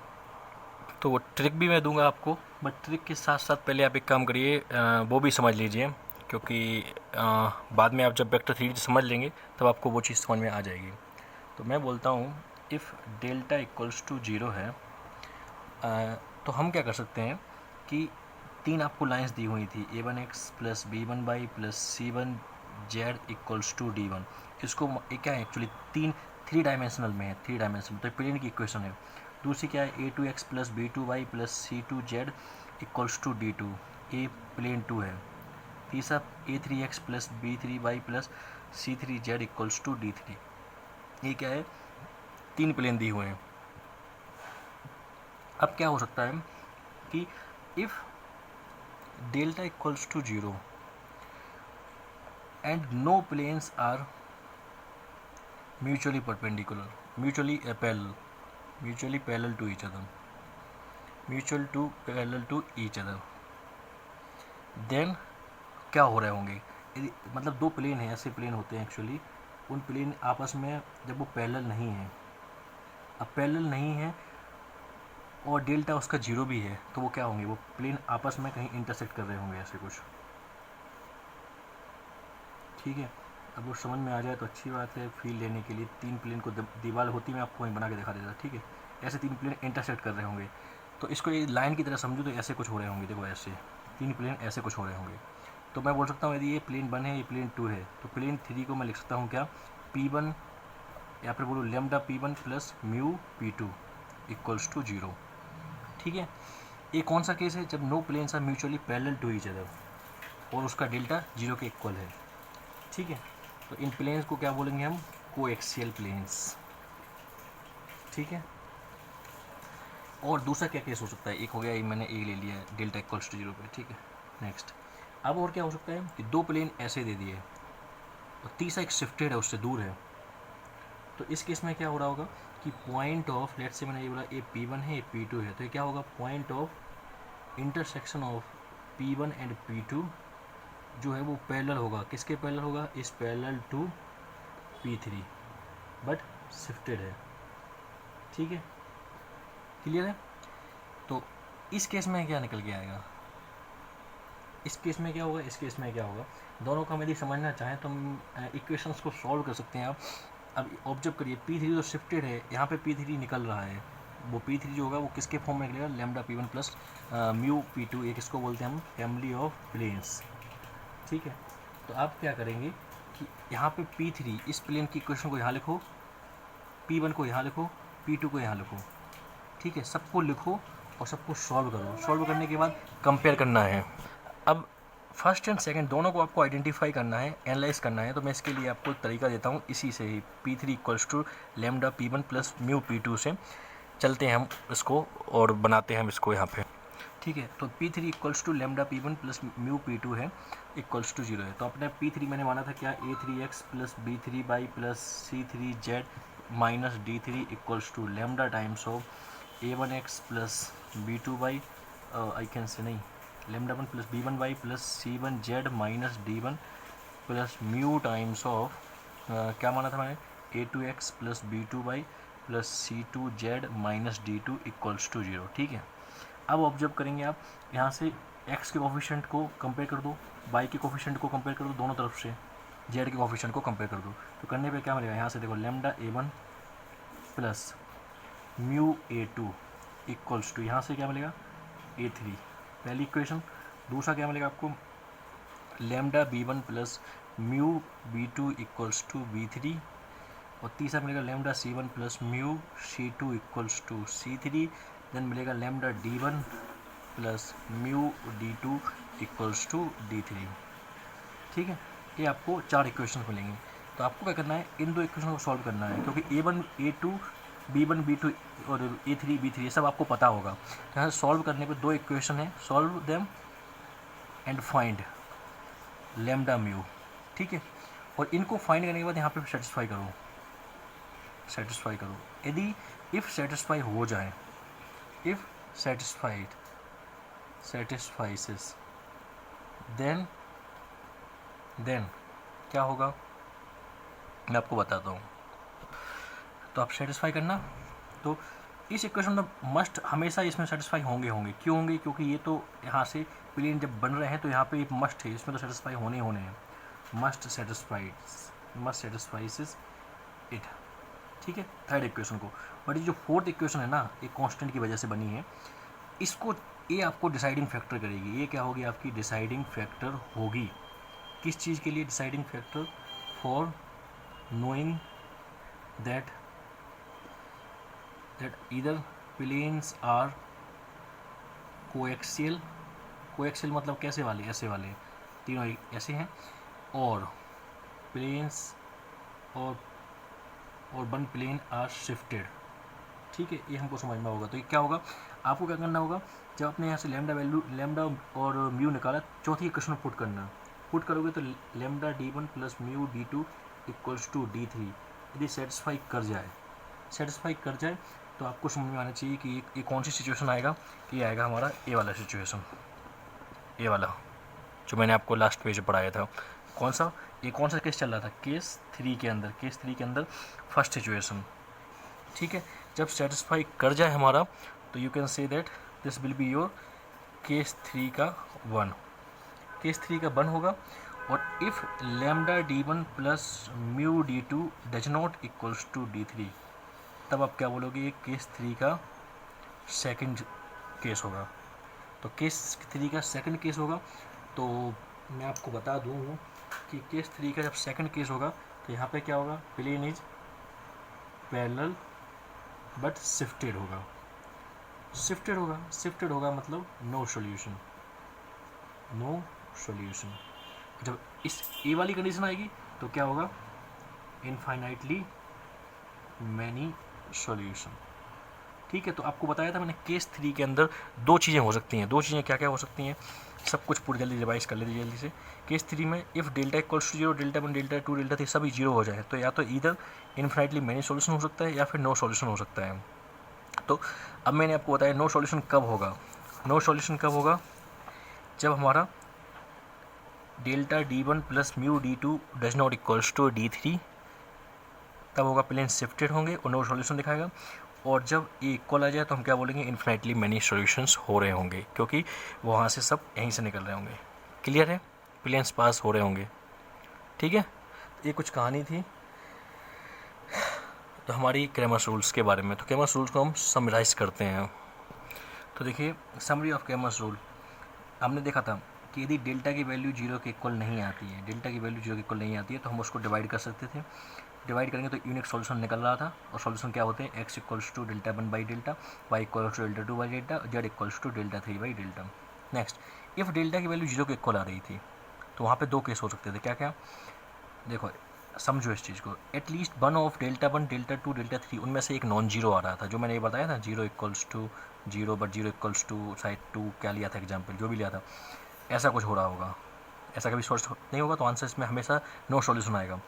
[SPEAKER 1] तो वो ट्रिक भी मैं दूंगा आपको, बट ट्रिक के साथ साथ पहले आप एक काम करिए, वो भी समझ लीजिए, क्योंकि बाद में आप जब वेक्टर 3D समझ लेंगे तब आपको वो चीज़ समझ में आ जाएगी। तो मैं बोलता हूँ इफ़ डेल्टा इक्वल्स टू 0 है, तो हम क्या कर सकते हैं कि 3 आपको लाइंस दी हुई थी, A1x plus B1y plus C1z equals to D1। इसको क्या है एक्चुअली, 3 डायमेंशनल में है, 3 डायमेंशनल, तो प्लेन की इक्वेशन है। दूसरी क्या है, a2x plus b2y plus c2z equals to d2, a plane 2 है। तीसरा a3x plus b3y plus c3z equals to d3, ये क्या है, 3 प्लेन दिए हुए हैं। अब क्या हो सकता है कि if delta equals to 0 and no planes are mutually perpendicular, mutually parallel to each other, parallel to each other, then क्या हो रहे होंगे, मतलब 2 प्लेन हैं, ऐसे प्लेन होते हैं एक्चुअली, उन प्लेन आपस में जब वो पैरेलल नहीं है, अब पैरेलल नहीं है और डेल्टा उसका 0 भी है, तो वो क्या होंगे, वो प्लेन आपस में कहीं इंटरसेक्ट कर रहे होंगे, ऐसे कुछ। ठीक है, अब वो समझ में आ जाए तो अच्छी बात है। फील लेने के लिए 3 प्लेन को दीवार होती मैं आपको वहीं बना के दिखा देता, ठीक है। ऐसे 3 प्लेन इंटरसेक्ट कर रहे होंगे, तो इसको ये लाइन की तरह समझो, तो ऐसे कुछ हो रहे होंगे, देखो ऐसे 3 प्लेन ऐसे कुछ हो रहे होंगे। तो मैं बोल सकता हूँ यदि ये प्लेन 1 है, ये प्लेन 2 है, तो प्लेन 3 को मैं लिख सकता हूँ क्या, P1 या फिर बोलो lambda P1 plus mu P2 equals to 0। ठीक है, ये कौन सा केस है, जब no planes are mutually parallel to each other और उसका डेल्टा 0 के इक्वल है। ठीक है, तो इन प्लेन्स को क्या बोलेंगे हम, कोएक्सियल प्लेन्स। ठीक है, और दूसरा क्या केस हो सकता है, एक हो गया, ये मैंने ए ले लिया है डेल्टा इक्वल्स टू 0 पे। ठीक है, नेक्स्ट, अब और क्या हो सकता है कि 2 प्लेन ऐसे दे दिए और तीसरा एक शिफ्टेड है, उससे दूर है, तो इस केस में क्या हो रहा होगा कि पॉइंट ऑफ, लेट्स से मैंने ये बोला ए P1 है, ए P2 है, तो ये क्या होगा, point of intersection of P1 and P2 जो है वो पैरेलल होगा, किसके पैरेलल होगा, इस parallel to P3 but shifted है। ठीक है, क्लियर है। तो इस केस में क्या निकल के आएगा, इस केस में क्या होगा, इस केस में क्या होगा, दोनों का हम यदि समझना चाहें तो हम इक्वेशंस को सॉल्व कर सकते हैं आप। अब ऑब्जर्व करिए, P3 जो शिफ्टेड है, यहाँ पे P3 निकल रहा है, वो P3 जो होगा वो किसके फॉर्म में निकलेगा, lambda P1 plus mu P2, ये किसको बोलते हैं हम, फैमिली ऑफ प्लेन्स। ठीक है, तो आप क्या करेंगे कि यहाँ पे P3 इस प्लेन की इक्वेशन को यहाँ लिखो, P1 को यहाँ लिखो, P2 को यहाँ लिखो। ठीक है, सबको लिखो और सबको सॉल्व करो, सॉल्व करने के बाद कंपेयर करना है। अब फर्स्ट एंड सेकंड दोनों को आपको आइडेंटिफाई करना है, एनालाइज करना है, तो मैं इसके लिए आपको एक तरीका देता हूँ, इसी से ही P3 equals to lambda P1 plus mu P2 से चलते हैं हम इसको और बनाते हैं हम इसको यहाँ पे। ठीक है, तो P3 equals to lambda P1 plus mu P2 है, इक्वल्स टू 0 है, तो अपने P3 मैंने माना था क्या, A3x plus B3y plus C3z minus D3 equals to lambda times of A1x plus B2y, I can say नहीं, lambda 1 plus B1y plus C1z minus D1 plus mu times of क्या माना था मैंने, A2x plus B2y plus C2z minus D2 equals to 0। ठीक है, अब ऑब्जर्व करेंगे आप, यहाँ से x के कोफिशिएंट को कंपेयर कर दो, y के कोफिशिएंट को कंपेयर कर दो, दोनों तरफ से z के कोफिशिएंट को कंपेयर कर दो, तो करने पे क्या मिलेगा, यहाँ से देखो lambda A1 plus mu A2 equals to, यहाँ से क्या मिलेगा, A3, पहली इक्वेशन। दूसरा क्या मिलेगा आपको, lambda B1 plus mu B2 equals to B3, और तीसरा मिलेगा lambda C1 plus mu C2 equals to C3, then मिलेगा lambda D1 plus mu D2 equals to D3। ठीक है, ये आपको 4 इक्वेशन मिलेंगे। तो आपको क्या करना है, इन 2 इक्वेशन को सॉल्व करना है, क्योंकि A1 A2 B1 B2 और A3 B3 ये सब आपको पता होगा। यहाँ से सॉल्व करने पे 2 इक्वेशन है, solve them and find lambda mu. ठीक है, और इनको फाइंड करने के बाद यहाँ पे सेटिस्फाई करो, यदि इफ़ सेटिस्फाई हो जाए, इफ़ satisfies देन क्या होगा मैं आपको बताता हूँ। तो आप सेटिस्फाई करना, तो इस इक्वेशन में मस्ट हमेशा इसमें सेटिस्फाई होंगे, क्यों होंगे, क्योंकि ये तो यहाँ से प्लेन जब बन रहे हैं तो यहाँ पे एक मस्ट है, इसमें तो सेटिस्फाई होने हैं, मस्ट सेटिस्फाइज इट। ठीक है, थर्ड इक्वेशन को, बट ये जो फोर्थ इक्वेशन है ना, ये कांस्टेंट की वजह से बनी है, इसको ये आपको डिसाइडिंग फैक्टर करेगी, ये क्या होगी, आपकी डिसाइडिंग फैक्टर होगी, किस चीज़ के लिए, deciding factor for knowing that that either planes are coaxial, coaxial मतलब कैसे वाले, ऐसे वाले, तीनों ऐसे हैं, और प्लेन्स और वन प्लेन आर शिफ्टेड। ठीक है, ये हमको समझना होगा। तो ये क्या होगा, आपको क्या करना होगा, जब आपने यहाँ से लैम्डा वैल्यू, लैम्डा और म्यू निकाला, चौथी क्वेश्चन पुट करना, पुट करोगे तो lambda d1 plus mu d2 equals to d3 यदि सेटिस्फाई कर जाए, सेटिस्फाई कर जाए तो आपको समझ में आना चाहिए कि ये कौन सी सिचुएशन आएगा, कि ये आएगा हमारा ए वाला सिचुएशन, ए वाला जो मैंने आपको लास्ट पेज में पढ़ाया था। कौन सा, ये कौन सा केस चल रहा था, केस 3 के अंदर, केस 3 के अंदर फर्स्ट सिचुएशन। ठीक है, जब सेटिस्फाई कर जाए हमारा तो you can say that this will be your case 3 का 1, केस 3 का 1 होगा। और if lambda d1 plus mu d2 does not equals to d3, तब आप क्या बोलोगे, ये केस 3 का सेकंड केस होगा। तो केस 3 का सेकंड केस होगा, तो मैं आपको बता दूँ कि केस 3 का जब सेकंड केस होगा तो यहाँ पे क्या होगा, plane is parallel but shifted होगा, शिफ्टेड होगा, शिफ्टेड होगा मतलब नो सॉल्यूशन, नो सॉल्यूशन। जब इस ए वाली कंडीशन आएगी तो क्या होगा, इनफाइनाइटली मैनी सॉल्यूशन। ठीक है, तो आपको बताया था मैंने केस 3 के अंदर दो चीज़ें हो सकती हैं, दो चीज़ें क्या क्या हो सकती हैं, सब कुछ पूरी जल्दी रिवाइज कर लीजिए जल्दी से। केस 3 में if delta equals to 0, delta 1, delta 2, delta 3 सभी 0 हो जाए तो या तो इधर इनफाइनाइटली मैनी सॉल्यूशन हो सकता है या फिर नो सॉल्यूशन हो सकता है। तो अब मैंने आपको बताया नो सॉल्यूशन कब होगा, नो सॉल्यूशन कब होगा, जब हमारा delta d1 plus mu d2 does not equals to d3, तब होगा प्लेन शिफ्टेड होंगे और नो सॉल्यूशन दिखाएगा। और जब ये इक्वल आ जाए तो हम क्या बोलेंगे, इन्फिनिटली मैनी सॉल्यूशंस हो रहे होंगे, क्योंकि वहाँ से सब यहीं से निकल रहे होंगे। क्लियर है, प्लेन्स पास हो रहे होंगे। ठीक है, ये कुछ कहानी थी तो हमारी क्रैमर्स रूल्स के बारे में। तो क्रैमर्स रूल्स को हम समराइज करते हैं। तो देखिए, समरी ऑफ क्रैमर्स रूल, हमने देखा था कि यदि डेल्टा की वैल्यू 0 के इक्वल नहीं आती है, डेल्टा की वैल्यू 0 के इक्वल नहीं आती है तो हम उसको डिवाइड कर सकते थे। डिवाइड करेंगे तो यूनिक सॉल्यूशन निकल रहा था, और सॉल्यूशन क्या होते हैं, x equals to delta 1 by delta, y equals to delta 2 by delta, z equals to delta 3 by delta. Next, if delta की वैल्यू 0 के इक्वल आ रही थी तो वहाँ पे दो केस हो सकते थे, क्या क्या, देखो समझो इस चीज़ को, at least one of delta 1, delta 2, delta 3 उनमें से एक नॉन जीरो आ रहा था, जो मैंने ये बताया था 0 equals to 0 but 0 equals to side 2, क्या लिया था एग्जाम्पल, जो भी लिया था, ऐसा कुछ हो रहा होगा। ऐसा कभी सोर्स नहीं होगा तो आंसर इसमें हमेशा नो सॉल्यूशन आएगा।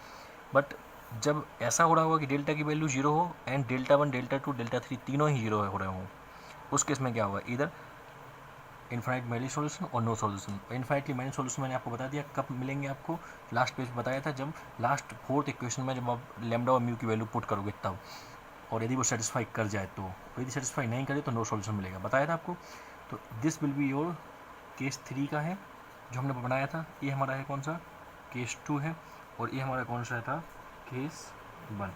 [SPEAKER 1] बट जब ऐसा हो रहा होगा कि डेल्टा की वैल्यू 0 हो एंड डेल्टा 1, डेल्टा 2, डेल्टा 3 तीनों ही 0 हो रहे हों, उस केस में क्या होगा, इधर इनफाइनाइट मैनी सॉल्यूशन और no solution. Infinitely many solution मैंने आपको बता दिया कब मिलेंगे, आपको लास्ट पेज बताया था, जब लास्ट फोर्थ इक्वेशन में जब आप लैम्डा और म्यू की वैल्यू पुट करोगे तब, और यदि वो सेटिस्फाई कर जाए तो, यदि सेटिस्फाई नहीं करे तो नो सॉल्यूशन मिलेगा, बताया था आपको। तो this will be your case 3 का है जो हमने बनाया था, ये हमारा है कौन सा, केस 2 है, और ये हमारा कौन सा था, case 1।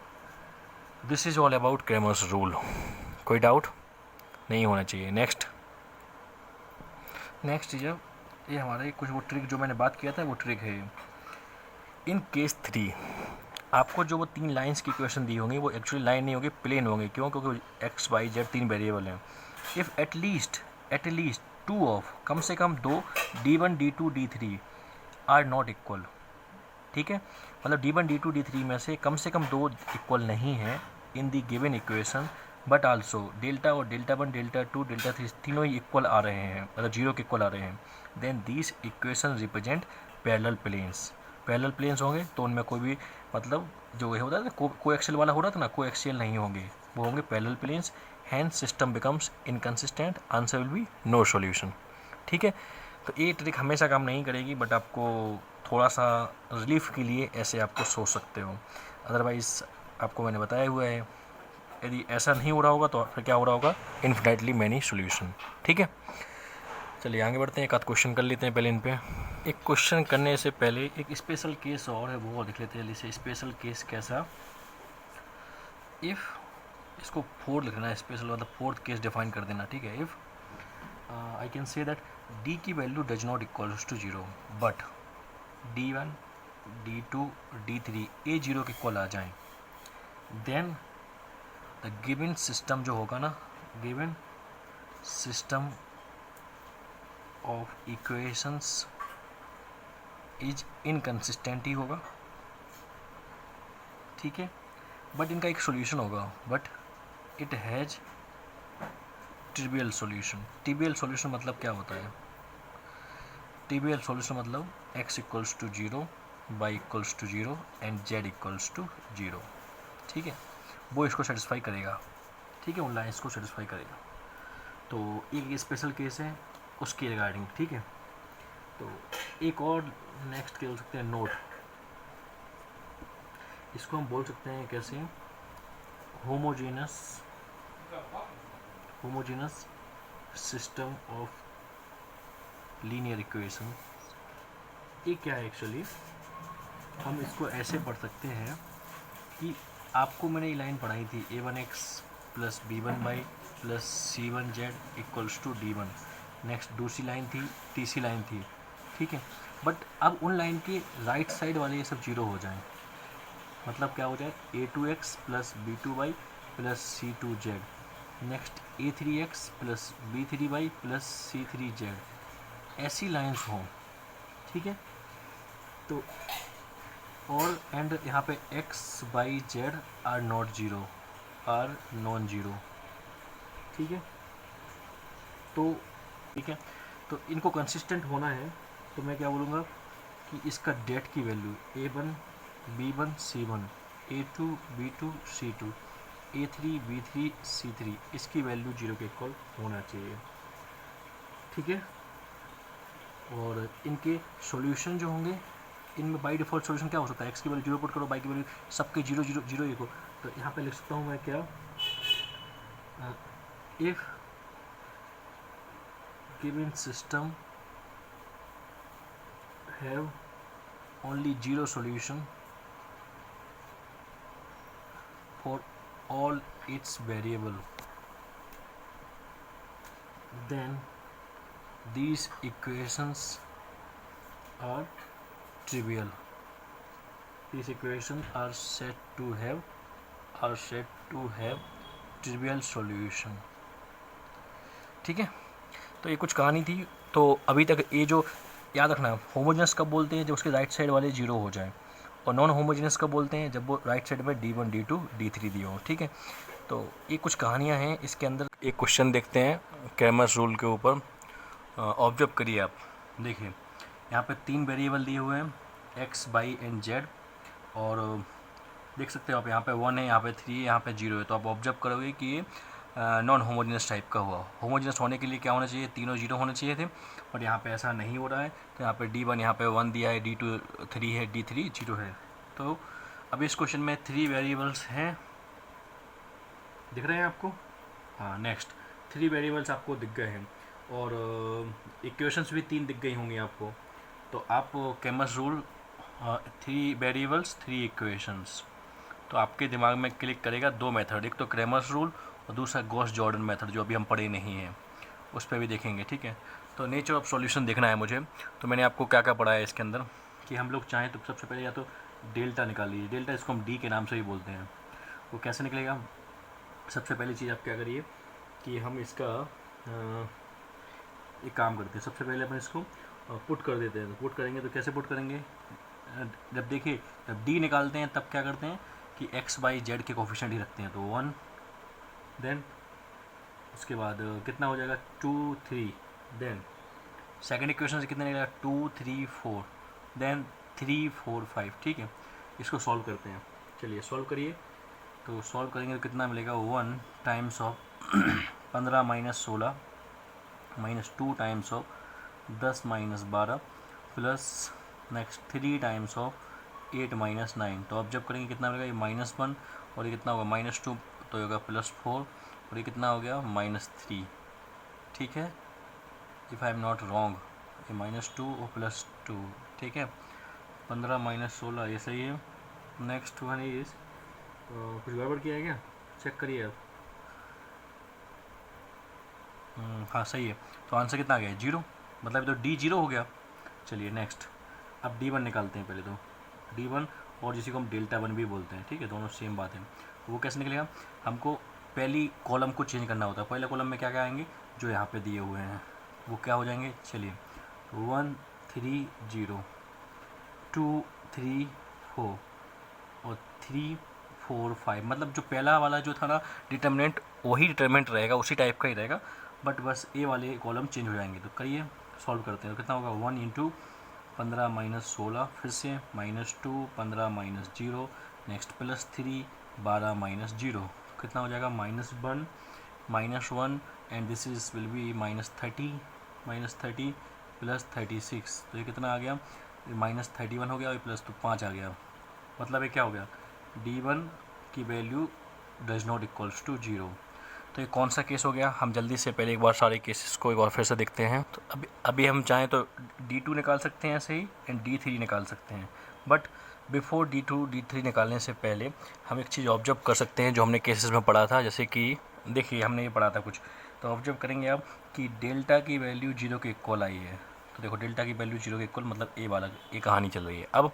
[SPEAKER 1] This is all about Cramer's rule, कोई डाउट नहीं होना चाहिए। नेक्स्ट जब ये हमारा कुछ वो ट्रिक जो मैंने बात किया था वो ट्रिक है। इन केस 3 आपको जो वो 3 लाइंस की इक्वेशन दी होंगी वो एक्चुअली लाइन नहीं होगी, प्लेन होंगे, क्यों, क्योंकि x, y, z 3 वेरिएबल हैं। इफ़ एटलीस्ट 2 ऑफ, कम से कम 2 d1, d2, d3 are not equal, ठीक है, मतलब d1, d2, d3 में से कम 2 इक्वल नहीं है in the given equation, but also delta और डेल्टा 1, डेल्टा 2, डेल्टा 3 तीनों ही इक्वल आ रहे हैं, मतलब 0 के इक्वल आ रहे हैं, then these equation represent parallel planes. Parallel planes होंगे तो उनमें कोई भी, मतलब जो ये होता है ना कोएक्सियल वाला हो रहा था ना, कोएक्सियल नहीं होंगे, वो होंगे parallel planes, hence system becomes inconsistent, answer will be no solution. ठीक है, तो ये ट्रिक हमेशा काम नहीं करेगी, बट आपको थोड़ा सा रिलीफ के लिए ऐसे आपको सोच सकते हो, अदरवाइज़ आपको मैंने बताया हुआ है यदि ऐसा नहीं हो रहा होगा तो फिर क्या हो रहा होगा, इन्फिनिटली मैनी सॉल्यूशन। ठीक है, चलिए आगे बढ़ते हैं, एक आध क्वेश्चन कर लेते हैं पहले इन पे। एक क्वेश्चन करने से पहले एक स्पेशल केस और है वो देख लेते हैं जैसे स्पेशल केस कैसा, इफ़ इसको 4 लिखना है, स्पेशल मतलब फोर्थ केस डिफाइन कर देना। ठीक है, if I can say that d की value does not equals to 0 but d1, d2, d3 ये 0 के इक्वल आ जाएं, देन द गिवन सिस्टम जो होगा ना, given system of equations is inconsistent ही होगा, ठीक है, बट इनका एक सॉल्यूशन होगा, but it has trivial solution. Trivial solution मतलब क्या होता है? ट्रिवियल सॉल्यूशन मतलब x equals to 0, y equals to 0 and z equals to 0, ठीक है, वो इसको सेटिस्फाई करेगा, ठीक है, उन लाइन्स को सेटिस्फाई करेगा। तो एक स्पेशल केस है उसके रिगार्डिंग, ठीक है। तो एक और नेक्स्ट क्या हो सकते हैं, नोट, इसको हम बोल सकते हैं कैसे, homogeneous system of linear equation. ये क्या है एक्चुअली, हम इसको ऐसे पढ़ सकते हैं कि आपको मैंने ये लाइन पढ़ाई थी a1x plus b1y plus c1z equals to d1। Next दूसरी लाइन थी, तीसरी लाइन थी, ठीक है, बट अब उन लाइन के राइट साइड वाले ये सब जीरो हो जाएं, मतलब क्या हो जाए, a2x plus b2y plus c2z, next a3x plus b3y plus c3z, ऐसी लाइंस हों, ठीक है। तो और एंड यहाँ पे x y z are not zero, are non zero, ठीक है। तो ठीक है, तो इनको कंसिस्टेंट होना है, तो मैं क्या बोलूँगा कि इसका डेट की value a1 b1 c1, a2 b2 c2, a3 b3 c3, इसकी वैल्यू 0 के इक्वल होना चाहिए, ठीक है। और इनके सॉल्यूशन जो होंगे, इनमें बाय डिफ़ॉल्ट सॉल्यूशन क्या हो सकता है, x की वैल्यू 0 पुट करो, y की वैल्यू सबके 0 0 0 1 हो, तो यहाँ पे लिख सकता हूँ मैं क्या, if given system have only 0 solution for all its variable, then these equations are trivial. These equations are said to have trivial solution, ठीक है। तो ये कुछ कहानी थी। तो अभी तक ये जो याद रखना, होमोजेनस कब बोलते हैं, जब उसके राइट साइड वाले जीरो हो जाएं, और नॉन होमोजेनस कब बोलते हैं, जब वो राइट साइड में d1 d2 d3 दिए हो, ठीक है। तो ये कुछ कहानियाँ हैं इसके अंदर। एक क्वेश्चन देखते हैं क्रैमर्स रूल के ऊपर, ऑब्जर्व करिए आप, देखिए यहाँ पे 3 वेरिएबल दिए हुए हैं x y एंड z, और देख सकते हो आप यहाँ पे 1 है, यहाँ पे 3 है, यहाँ पे 0 है। तो आप ऑब्जर्व करोगे कि ये नॉन होमोजेनस टाइप का हुआ। होमोजेनस होने के लिए क्या होना चाहिए, तीनों 0 होने चाहिए थे, और यहाँ पे ऐसा नहीं हो रहा है। तो यहाँ पे d1 यहाँ पे 1 दिया है, d2 3 है, d3 0 है। तो अब इस क्वेश्चन में 3 वेरिएबल्स हैं, दिख रहे हैं आपको, हाँ। नेक्स्ट 3 वेरिएबल्स आपको दिख गए हैं, और इक्वेशंस भी 3 दिख गई होंगी आपको। तो आप क्रैमर्स रूल 3 वेरिएबल्स 3 इक्वेशंस, तो आपके दिमाग में क्लिक करेगा 2 मेथड, एक तो क्रैमर्स रूल और दूसरा गॉस जॉर्डन मेथड, जो अभी हम पढ़े नहीं हैं, उस पर भी देखेंगे, ठीक है। तो नेचर ऑफ सॉल्यूशन देखना है मुझे। तो मैंने आपको क्या क्या पढ़ा है इसके अंदर, कि हम लोग चाहें तो सबसे पहले या तो डेल्टा निकाल लीजिए, डेल्टा इसको हम डी के नाम से ही बोलते हैं। वो कैसे निकलेगा, सबसे पहली चीज़ आप क्या करिए कि हम इसका एक काम करते हैं, सबसे पहले अपन इसको पुट कर देते हैं। तो पुट करेंगे तो कैसे पुट करेंगे, जब देखिए जब डी निकालते हैं तब क्या करते हैं कि एक्स बाई जेड के कोफिशिएंट ही रखते हैं, तो 1, देन उसके बाद कितना हो जाएगा 2 3, देन सेकंड इक्वेशन से कितना निकलेगा 2 3 4, देन 3 4 5, ठीक है। इसको सॉल्व करते हैं, चलिए सॉल्व करिए। तो सॉल्व करेंगे तो कितना मिलेगा, 1 times of 15 minus 16 minus 2 times of 10 minus 12 plus next 3 times of 8 minus 9। तो अब जब करेंगे कितना मिलेगा, ये -1, और ये कितना होगा -2, तो ये होगा +4, और ये कितना हो गया -3, ठीक है। If I am not wrong, ये -2 और +2, ठीक है। 15 माइनस 16 ये सही है। नेक्स्ट वन इज, कुछ गड़बड़ किया है क्या, चेक करिए आप। हाँ सही है। तो आंसर कितना आ गया, 0, मतलब तो D 0 हो गया। चलिए नेक्स्ट, अब D1 निकालते हैं पहले। तो D1 और जिसी को हम डेल्टा 1 भी बोलते हैं, ठीक है, दोनों सेम बात है। वो कैसे निकलेगा, हमको पहली कॉलम को चेंज करना होता है। पहले कॉलम में क्या क्या आएंगे, जो यहाँ पे दिए हुए हैं वो क्या हो जाएंगे, चलिए 1 3 0 2 3 4 और 3 4 5, मतलब जो पहला वाला जो था ना डिटर्मिनेंट, वही डिटर्मिनेंट रहेगा, उसी टाइप का ही रहेगा, बट बस ए वाले कॉलम चेंज हो जाएंगे। तो करिए सॉल्व करते हैं। तो कितना होगा, 1 इंटू 15 माइनस 16, फिर से -2 15 माइनस 0, नेक्स्ट +3 12 माइनस 0, कितना हो जाएगा -1 -1 and this is will be -30 plus 36। तो ये कितना आ गया, -31 हो गया और प्लस तो 5 आ गया। मतलब ये क्या हो गया, D1 की value does not equals to 0। तो ये कौन सा केस हो गया, हम जल्दी से पहले एक बार सारे केसेस को एक बार फिर से देखते हैं। तो अभी हम चाहें तो D2 निकाल सकते हैं ऐसे ही एंड D3 निकाल सकते हैं, बट बिफोर D2 D3 निकालने से पहले हम एक चीज़ ऑब्जर्व कर सकते हैं जो हमने केसेस में पढ़ा था। जैसे कि देखिए हमने ये पढ़ा था कुछ, तो ऑब्जर्व करेंगे अब कि डेल्टा की वैल्यू 0 के इक्वल आई है। तो देखो डेल्टा की वैल्यू 0 के इक्वल मतलब ए वाला ये कहानी चल रही है अब।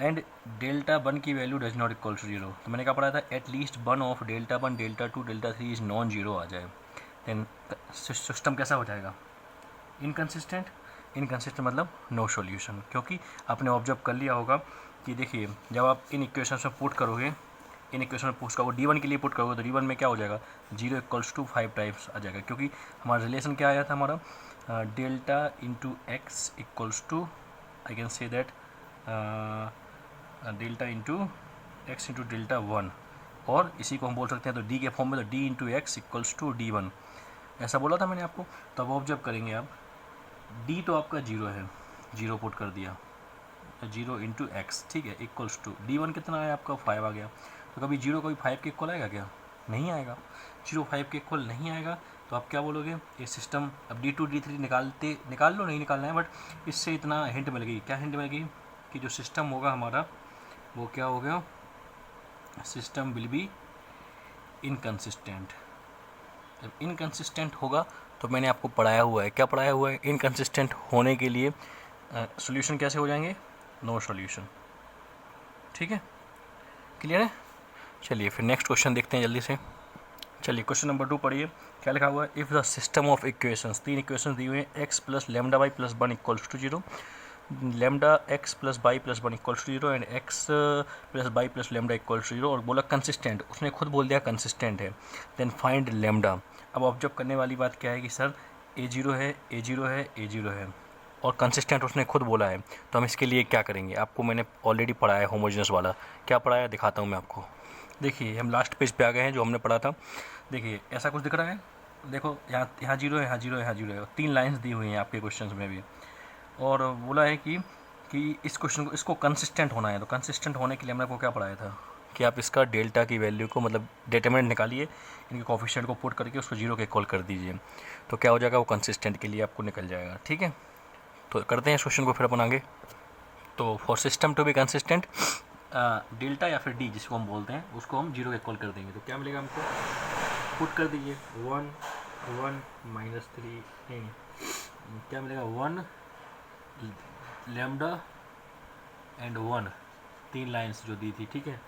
[SPEAKER 1] एंड डेल्टा 1 की value does not equal to 0, तो मैंने क्या पढ़ा था, at least 1 of delta 1 delta 2 delta 3 is non zero आ जाए, देन सिस्टम कैसा हो जाएगा, इनकन्सिस्टेंट। इनकन्सिस्टेंट मतलब नो सॉल्यूशन, क्योंकि आपने ऑब्जर्व कर लिया होगा कि देखिए जब आप इन इक्वेशन में पुट करोगे, इन इक्वेशन में पुट करोगे D1 के लिए पुट करोगे तो D1 में क्या हो जाएगा, 0 इक्वल्स टू 5 टाइम्स आ जाएगा, क्योंकि हमारा रिलेशन क्या आया था हमारा, delta into x equals to, I can say that delta into x into delta 1, और इसी को हम बोल सकते हैं तो D के फॉर्म में तो D into x equals to D1, ऐसा बोला था मैंने आपको। तो अब ऑब्जर्व करेंगे आप, D तो आपका 0 है, 0 पुट कर दिया, 0 इंटू एक्स, ठीक है, इक्वल्स टू D1 कितना आया आपका, 5 आ गया। तो कभी 0 कभी 5 के इक्वल आएगा क्या, नहीं आएगा, 0 5 के इक्वल नहीं आएगा। तो आप क्या बोलोगे, ये सिस्टम अब D2 D3 निकाल लो, नहीं निकालना है, बट इससे इतना हिंट मिलेगी, क्या हिंट मिलेगी कि जो सिस्टम होगा हमारा वो क्या हो गया, सिस्टम विल बी इनकन्सिस्टेंट। जब इनकन्सिस्टेंट होगा तो मैंने आपको पढ़ाया हुआ है, क्या पढ़ाया हुआ है, इनकन्सिस्टेंट होने के लिए सॉल्यूशन कैसे हो जाएंगे, नो सॉल्यूशन, ठीक है, क्लियर है। चलिए फिर नेक्स्ट क्वेश्चन देखते हैं जल्दी से। चलिए क्वेश्चन नंबर 2 पढ़िए, क्या लिखा हुआ है, if the system of equations, 3 equations दी हुई हैं, x plus lambda y plus 1 equals to 0, lambda x plus by plus 1 equals to 0 and x plus by plus lambda equals to 0, और बोला कंसिस्टेंट, उसने खुद बोल दिया कंसिस्टेंट है, देन फाइंड लेमडा। अब ऑब्जर्व करने वाली बात क्या है कि सर A0 है, A0 है, A0 है और कंसिस्टेंट उसने खुद बोला है, तो हम इसके लिए क्या करेंगे, आपको मैंने ऑलरेडी पढ़ाया है होमोजेनस वाला, क्या पढ़ाया दिखाता हूँ मैं आपको। देखिए हम लास्ट पेज पे आ गए हैं जो हमने पढ़ा था। देखिए ऐसा कुछ दिख रहा है, देखो यहाँ 0 है, यहाँ 0 है, यहाँ 0 है, 3 लाइन्स दी हुई हैं आपके क्वेश्चन में भी, और बोला है कि इस क्वेश्चन को, इसको कंसिस्टेंट होना है। तो कंसिस्टेंट होने के लिए हमने आपको क्या पढ़ाया था कि आप इसका डेल्टा की वैल्यू को, मतलब डिटरमिनेंट निकालिए, इनके कोफिशिएंट को पुट करके उसको 0 के इक्वल कर दीजिए, तो क्या हो जाएगा, वो कंसिस्टेंट के लिए आपको निकल जाएगा, ठीक है। तो करते हैं इस क्वेश्चन को फिर अपन आगे। तो for system to be consistent, delta या फिर डी जिसको हम बोलते हैं उसको हम 0 के इक्वल कर देंगे, तो क्या मिलेगा हमको, पुट कर दीजिए 1 1 -3 नहीं, क्या मिलेगा 1 लेमडा एंड 1, 3 लाइंस जो दी थी, ठीक है।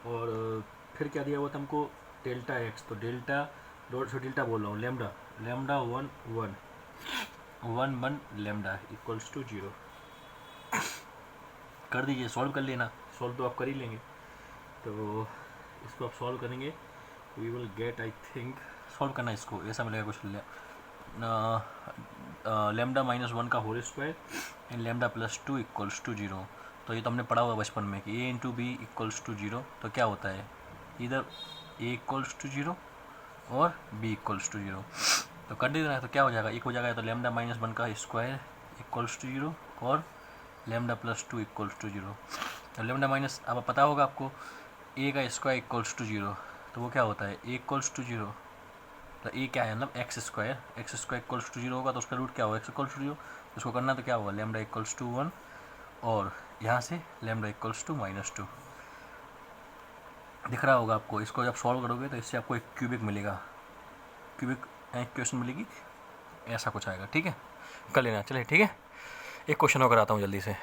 [SPEAKER 1] और फिर क्या दिया हुआ था हमको, डेल्टा एक्स, तो डेल्टा बोल रहा हूँ, लेमडा 1 1 लेमडा इक्वल्स टू 0, कर दीजिए, सॉल्व कर लेना, सॉल्व तो आप कर ही लेंगे। तो इसको आप सॉल्व करेंगे, we will get, I think solve करना इसको ऐसा मिलेगा कुछ, लेमडा -1 का whole square and lambda +2 equals to 0। तो ये तो हमने पढ़ा हुआ बचपन में कि a into B equals to 0, तो क्या होता है, इधर a इक्वल्स टू 0 और b इक्वल्स टू 0, तो कर देना है, तो क्या हो जाएगा, एक हो जाएगा, तो लेमडा -1 का स्क्वायर इक्वल्स टू 0 और लेमडा +2 इक्वल्स टू 0। तो लेमडा माइनस, अब पता होगा आपको, a का स्क्वायर इक्वल्स टू 0, तो वो क्या होता है, a इक्वल्स टू 0, तो a क्या है, मतलब एक्स स्क्वायर इक्वल्स टू 0 होगा, तो उसका रूट क्या होगा, x इक्वल्स टू 0, उसको करना तो क्या होगा, लेमडा इक्वल्स टू 1 और यहाँ से लेमडा इक्वल्स टू -2, दिख रहा होगा आपको। इसको जब सॉल्व करोगे तो इससे आपको एक क्यूबिक मिलेगा, क्यूबिक इक्वेशन मिलेगी, ऐसा कुछ आएगा, ठीक है, कर लेना। चलिए ठीक है, एक क्वेश्चन और कराता हूँ जल्दी से।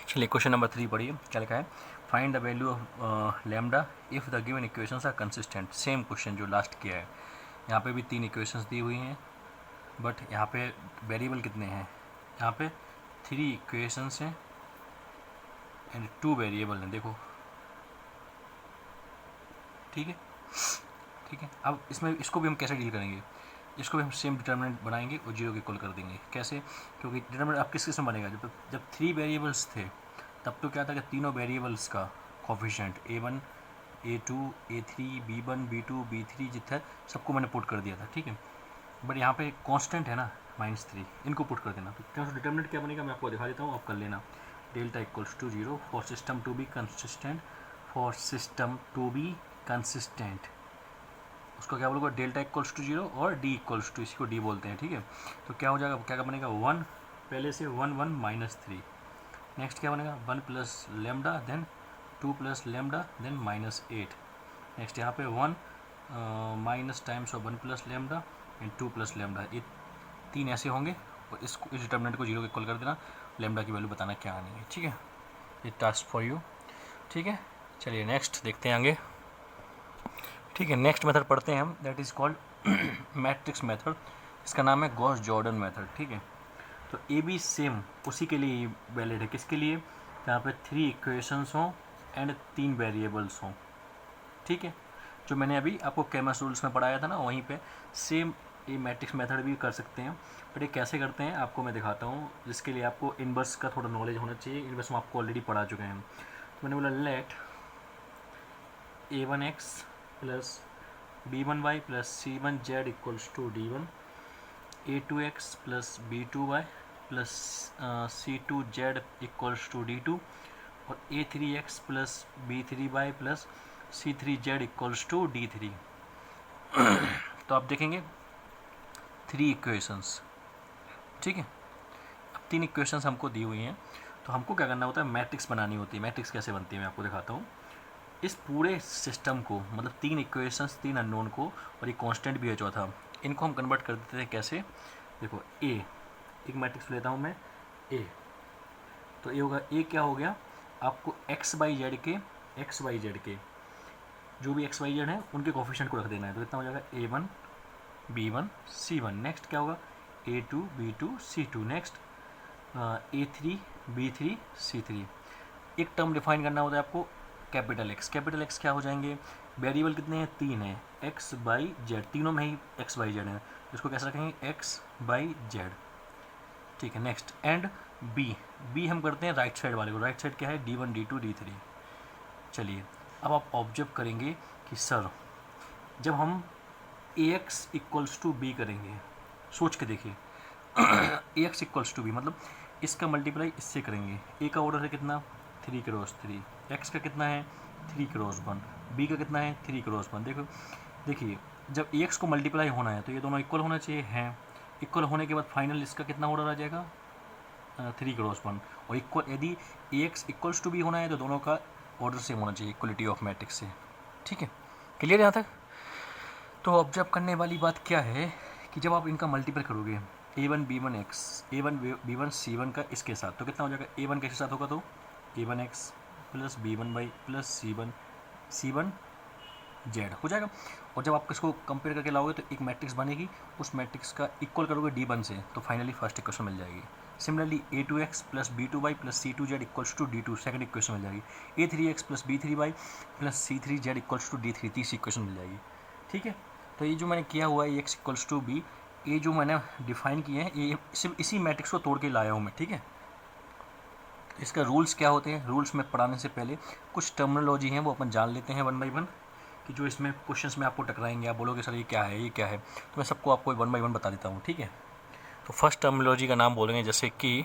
[SPEAKER 1] चलिए क्वेश्चन नंबर 3 पढ़िए, क्या लिखा है, find the value of lambda if the given equations are consistent. Same question जो लास्ट किया है, यहाँ पे भी 3 इक्वेशंस दी हुई हैं, बट यहाँ पे वेरिएबल कितने हैं, यहाँ पे 3 इक्वेशंस हैं एंड 2 वेरिएबल हैं, देखो, ठीक है, ठीक है। अब इसमें इसको भी हम कैसे डील करेंगे, इसको भी हम सेम डिटर्मिनेंट बनाएंगे और 0 के इक्वल कर देंगे। कैसे, क्योंकि डिटर्मिनेंट आप किस में बनेगा, जब 3 वेरिएबल्स थे तब तो क्या था कि तीनों वेरिएबल्स का coefficient A1 A2 A3 B1 B2 B3 जितना सबको मैंने पुट कर दिया था, ठीक है। बट यहाँ पे कांस्टेंट है ना -3, इनको पुट कर देना। तो क्या डिटर्मिनेंट क्या बनेगा, मैं आपको दिखा देता हूँ, आप कर लेना। Delta equals to 0 for system to be consistent, for system to be consistent, उसको क्या बोलोगे, डेल्टा इक्वल्स टू 0 और डी इक्वल्स टू, इसी को डी बोलते हैं, ठीक है। तो क्या हो जाएगा, क्या बनेगा 1, पहले से 1 1 -3, नेक्स्ट क्या बनेगा 1 plus lambda, then 2 plus lambda, then -8, next यहाँ पे 1 minus times of 1 plus lambda and 2 plus lambda, ये 3 ऐसे होंगे और इसको इस डिटर्मिनेंट को 0 के इक्वल कर देना, लेमडा की वैल्यू बताना क्या आनी है, ठीक है। ये टास्क फॉर यू, ठीक है। चलिए नेक्स्ट देखते हैं आगे, ठीक है। नेक्स्ट मेथड पढ़ते हैं हम, that is called matrix method, इसका नाम है गॉस जॉर्डन मेथड, ठीक है। तो ए बी सेम उसी के लिए वैलिड है, किसके लिए, जहाँ पे 3 इक्वेशंस हों एंड 3 वेरिएबल्स हों, ठीक है। जो मैंने अभी आपको कैमस रूल्स में पढ़ाया था ना, वहीं पे सेम ये मैट्रिक्स मेथड भी कर सकते हैं, बट ये कैसे करते हैं आपको मैं दिखाता हूँ, जिसके लिए आपको इनवर्स का थोड़ा नॉलेज होना चाहिए। इनवर्स हम आपको ऑलरेडी पढ़ा चुके हैं। तो मैंने बोला let a1x plus b1y plus c1z equals to d1, a2x plus b2y plus c2z equals to d2 और a3x plus b3y plus c3z equals to d3। तो आप देखेंगे 3 इक्वेशंस, ठीक है। अब 3 इक्वेशंस हमको दी हुई हैं, तो हमको क्या करना होता है, मैट्रिक्स बनानी होती है। मैट्रिक्स कैसे बनती है मैं आपको दिखाता हूँ। इस पूरे सिस्टम को, मतलब 3 इक्वेशंस, 3 अननोन को, और ये कांस्टेंट भी है चौथा, इनको हम कन्वर्ट कर देते हैं कैसे, देखो ए, एक मैट्रिक्स लेता हूँ मैं ए, तो ये होगा ए, क्या हो गया, आपको एक्स वाई जेड के जो भी एक्स वाई जेड है उनके कोफिशिएंट को रख देना है। तो इतना हो जाएगा A1 B1 C1, नेक्स्ट क्या होगा A2 B2 C2, next A3 B3 C3। एक टर्म डिफाइन करना होता है आपको, कैपिटल एक्स क्या हो जाएंगे, वेरिएबल कितने हैं, 3 हैं, एक्स बाई जेड, तीनों में ही एक्स बाई जेड है, इसको कैसे रखेंगे, एक्स बाई जेड, ठीक है। नेक्स्ट एंड बी हम करते हैं राइट साइड वाले को, राइट साइड क्या है, D1 D2 D3। चलिए अब आप ऑब्जर्व करेंगे कि सर जब हम AX इक्वल्स टू बी करेंगे, सोच के देखिए AX इक्वल्स टू बी मतलब इसका मल्टीप्लाई इससे करेंगे, ए का ऑर्डर है कितना 3 क्रॉस 3, एक्स का कितना है 3 क्रॉस 1, बी का कितना है 3 क्रॉस 1। देखिए जब AX को मल्टीप्लाई होना है तो ये दोनों इक्वल होना चाहिए, हैं इक्वल होने के बाद फाइनल इसका कितना ऑर्डर आ जाएगा 3 क्रॉस 1, और इक्वल यदि AX इक्वल्स टू बी होना है तो दोनों का ऑर्डर सेम होना चाहिए, इक्वलिटी ऑफ मैट्रिक्स से, ठीक है। क्लियर यहाँ तक। तो ऑब्जर्व करने वाली बात क्या है कि जब आप इनका मल्टीपल करोगे A1 B1 x, A1 B1 C1 का इसके साथ, तो कितना हो जाएगा, A1 के साथ होगा तो A1x plus B1y plus C1 Z हो जाएगा। और जब आप इसको कंपेयर करके लाओगे तो एक मैट्रिक्स बनेगी, उस मैट्रिक्स का इक्वल करोगे D1 से, तो फाइनली फर्स्ट इक्वेशन मिल जाएगी। Similarly A2x plus B2y plus C2z equals to D2, second equation मिल जाएगी। A3x plus B3y plus C3z equals to D3, तीसरी इक्वेशन मिल जाएगी, ठीक है। तो ये जो मैंने किया हुआ है x इक्वल्स टू बी, ये जो मैंने डिफाइन किए हैं ये सिर्फ इसी मैट्रिक्स को तोड़ के लाया हूँ मैं, ठीक है। इसका रूल्स क्या होते हैं, रूल्स में पढ़ाने से पहले कुछ टर्मिनोलॉजी हैं वो अपन जान लेते हैं 1 बाई 1, कि जो इसमें क्वेश्चंस में आपको टकराएंगे, आप बोलोगे सर ये क्या है, तो मैं सबको आपको 1 बाई 1 बता देता हूँ, ठीक है। तो फर्स्ट टर्मिनोलॉजी का नाम बोलेंगे, जैसे कि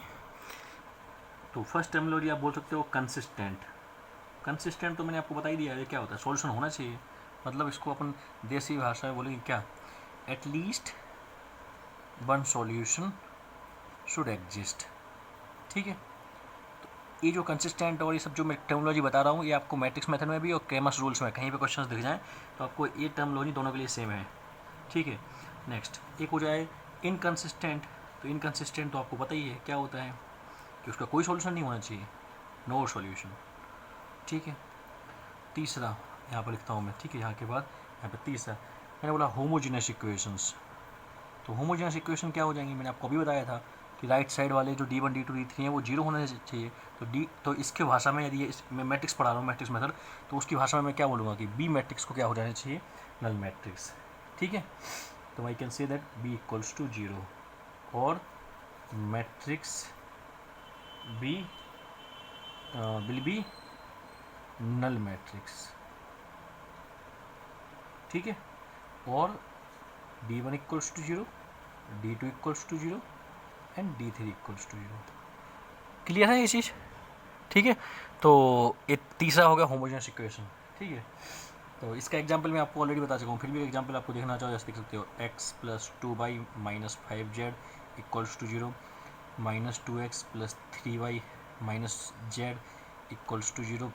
[SPEAKER 1] तो फर्स्ट टर्मिनोलॉजी आप बोल सकते हो कंसिस्टेंट तो मैंने आपको बता ही दिया है क्या होता है, सॉल्यूशन होना चाहिए, मतलब इसको अपन देसी भाषा में बोलेंगे क्या, एटलीस्ट 1 सॉल्यूशन शुड एग्जिस्ट, ठीक है। तो ये जो कंसिस्टेंट और ये सब जो मैं टर्मिनोलॉजी बता रहा हूँ, ये आपको मैट्रिक्स मेथड में भी और क्रैमर्स रूल्स में कहीं पे क्वेश्चंस दिख जाएँ तो आपको ये टर्मिनोलॉजी दोनों के लिए सेम है, ठीक है। नेक्स्ट एक हो जाए इनकंसिस्टेंट, तो इनकंसिस्टेंट तो आपको पता ही है क्या होता है, कि उसका कोई सॉल्यूशन नहीं होना चाहिए, नो सॉल्यूशन, ठीक है। तीसरा यहाँ पर लिखता हूँ मैं, ठीक है, यहाँ के बाद यहाँ पर तीसरा मैंने बोला होमोजेनियस इक्वेशंस। तो होमोजेनियस इक्वेशन क्या हो जाएंगी, मैंने आपको अभी बताया था कि राइट साइड वाले जो D1 D2 D3 हैं वो जीरो होने चाहिए। तो इसके भाषा में यदि मैं मैट्रिक्स पढ़ा रहा हूँ, मैट्रिक्स मेथड, तो उसकी भाषा में मैं क्या बोलूँगा कि बी मैट्रिक्स को क्या हो जाना चाहिए, नल मैट्रिक्स। ठीक है, तो I can say that B equals to 0 और matrix B will be null matrix. ठीक है, और D1 equals to 0, D2 equals to 0 and D3 equals to 0। Clear है ये चीज़? ठीक है, तो ये तीसरा हो गया होमोजेनियस इक्वेशन। ठीक है, तो इसका एग्जांपल मैं आपको ऑलरेडी बता चुका हूँ, फिर भी एग्जांपल आपको देखना चाहो जैसे देख सकते हो, x plus 2y minus 5z equals to 0, minus 2x plus 3y minus z equals to 0,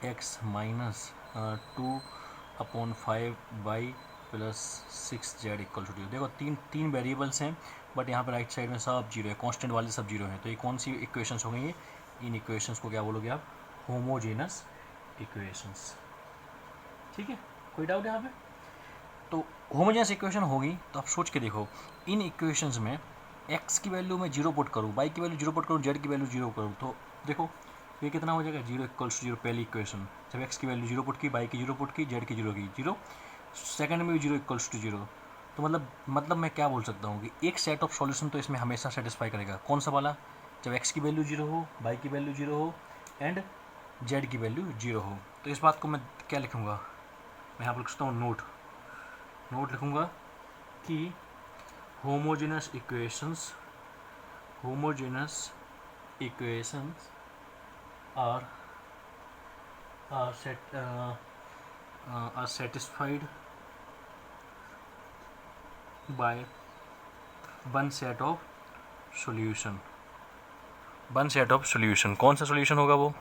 [SPEAKER 1] x minus 2/5y plus 6z equal to 0। देखो तीन वेरिएबल्स हैं, बट यहाँ पर राइट साइड में सब जीरो है, कांस्टेंट वाले सब जीरो हैं। तो ये कौन सी इक्वेशंस हो गई ये? इन इक्वेशंस को क्या बोलोगे आप? Homogeneous equations. ठीक है, कोई डाउट यहाँ पे? तो होमोजेनस इक्वेशन होगी तो आप सोच के देखो, इन इक्वेशंस में x की वैल्यू में 0 पुट करूँ, y की वैल्यू 0 पुट करूँ, z की वैल्यू 0 करूँ, तो देखो ये कितना हो जाएगा, 0 इक्वल्स टू 0 पहली इक्वेशन। जब x की वैल्यू 0 पुट की, y की 0 पुट की, z की 0 की 0, सेकंड में भी 0 इक्वल्स टू 0। तो मतलब मैं क्या बोल सकता हूँ कि एक सेट ऑफ सॉल्यूशन तो इसमें हमेशा सेटिस्फाई करेगा। कौन सा वाला? जब x की वैल्यू 0 हो, y की वैल्यू 0 हो एंड z की वैल्यू 0 हो। तो इस बात को मैं क्या लिखूँगा, मैं यहाँ पर लिख सकता हूँ नोट लिखूँगा कि homogeneous equations are satisfied by one set of solution। कौन सा सॉल्यूशन होगा वो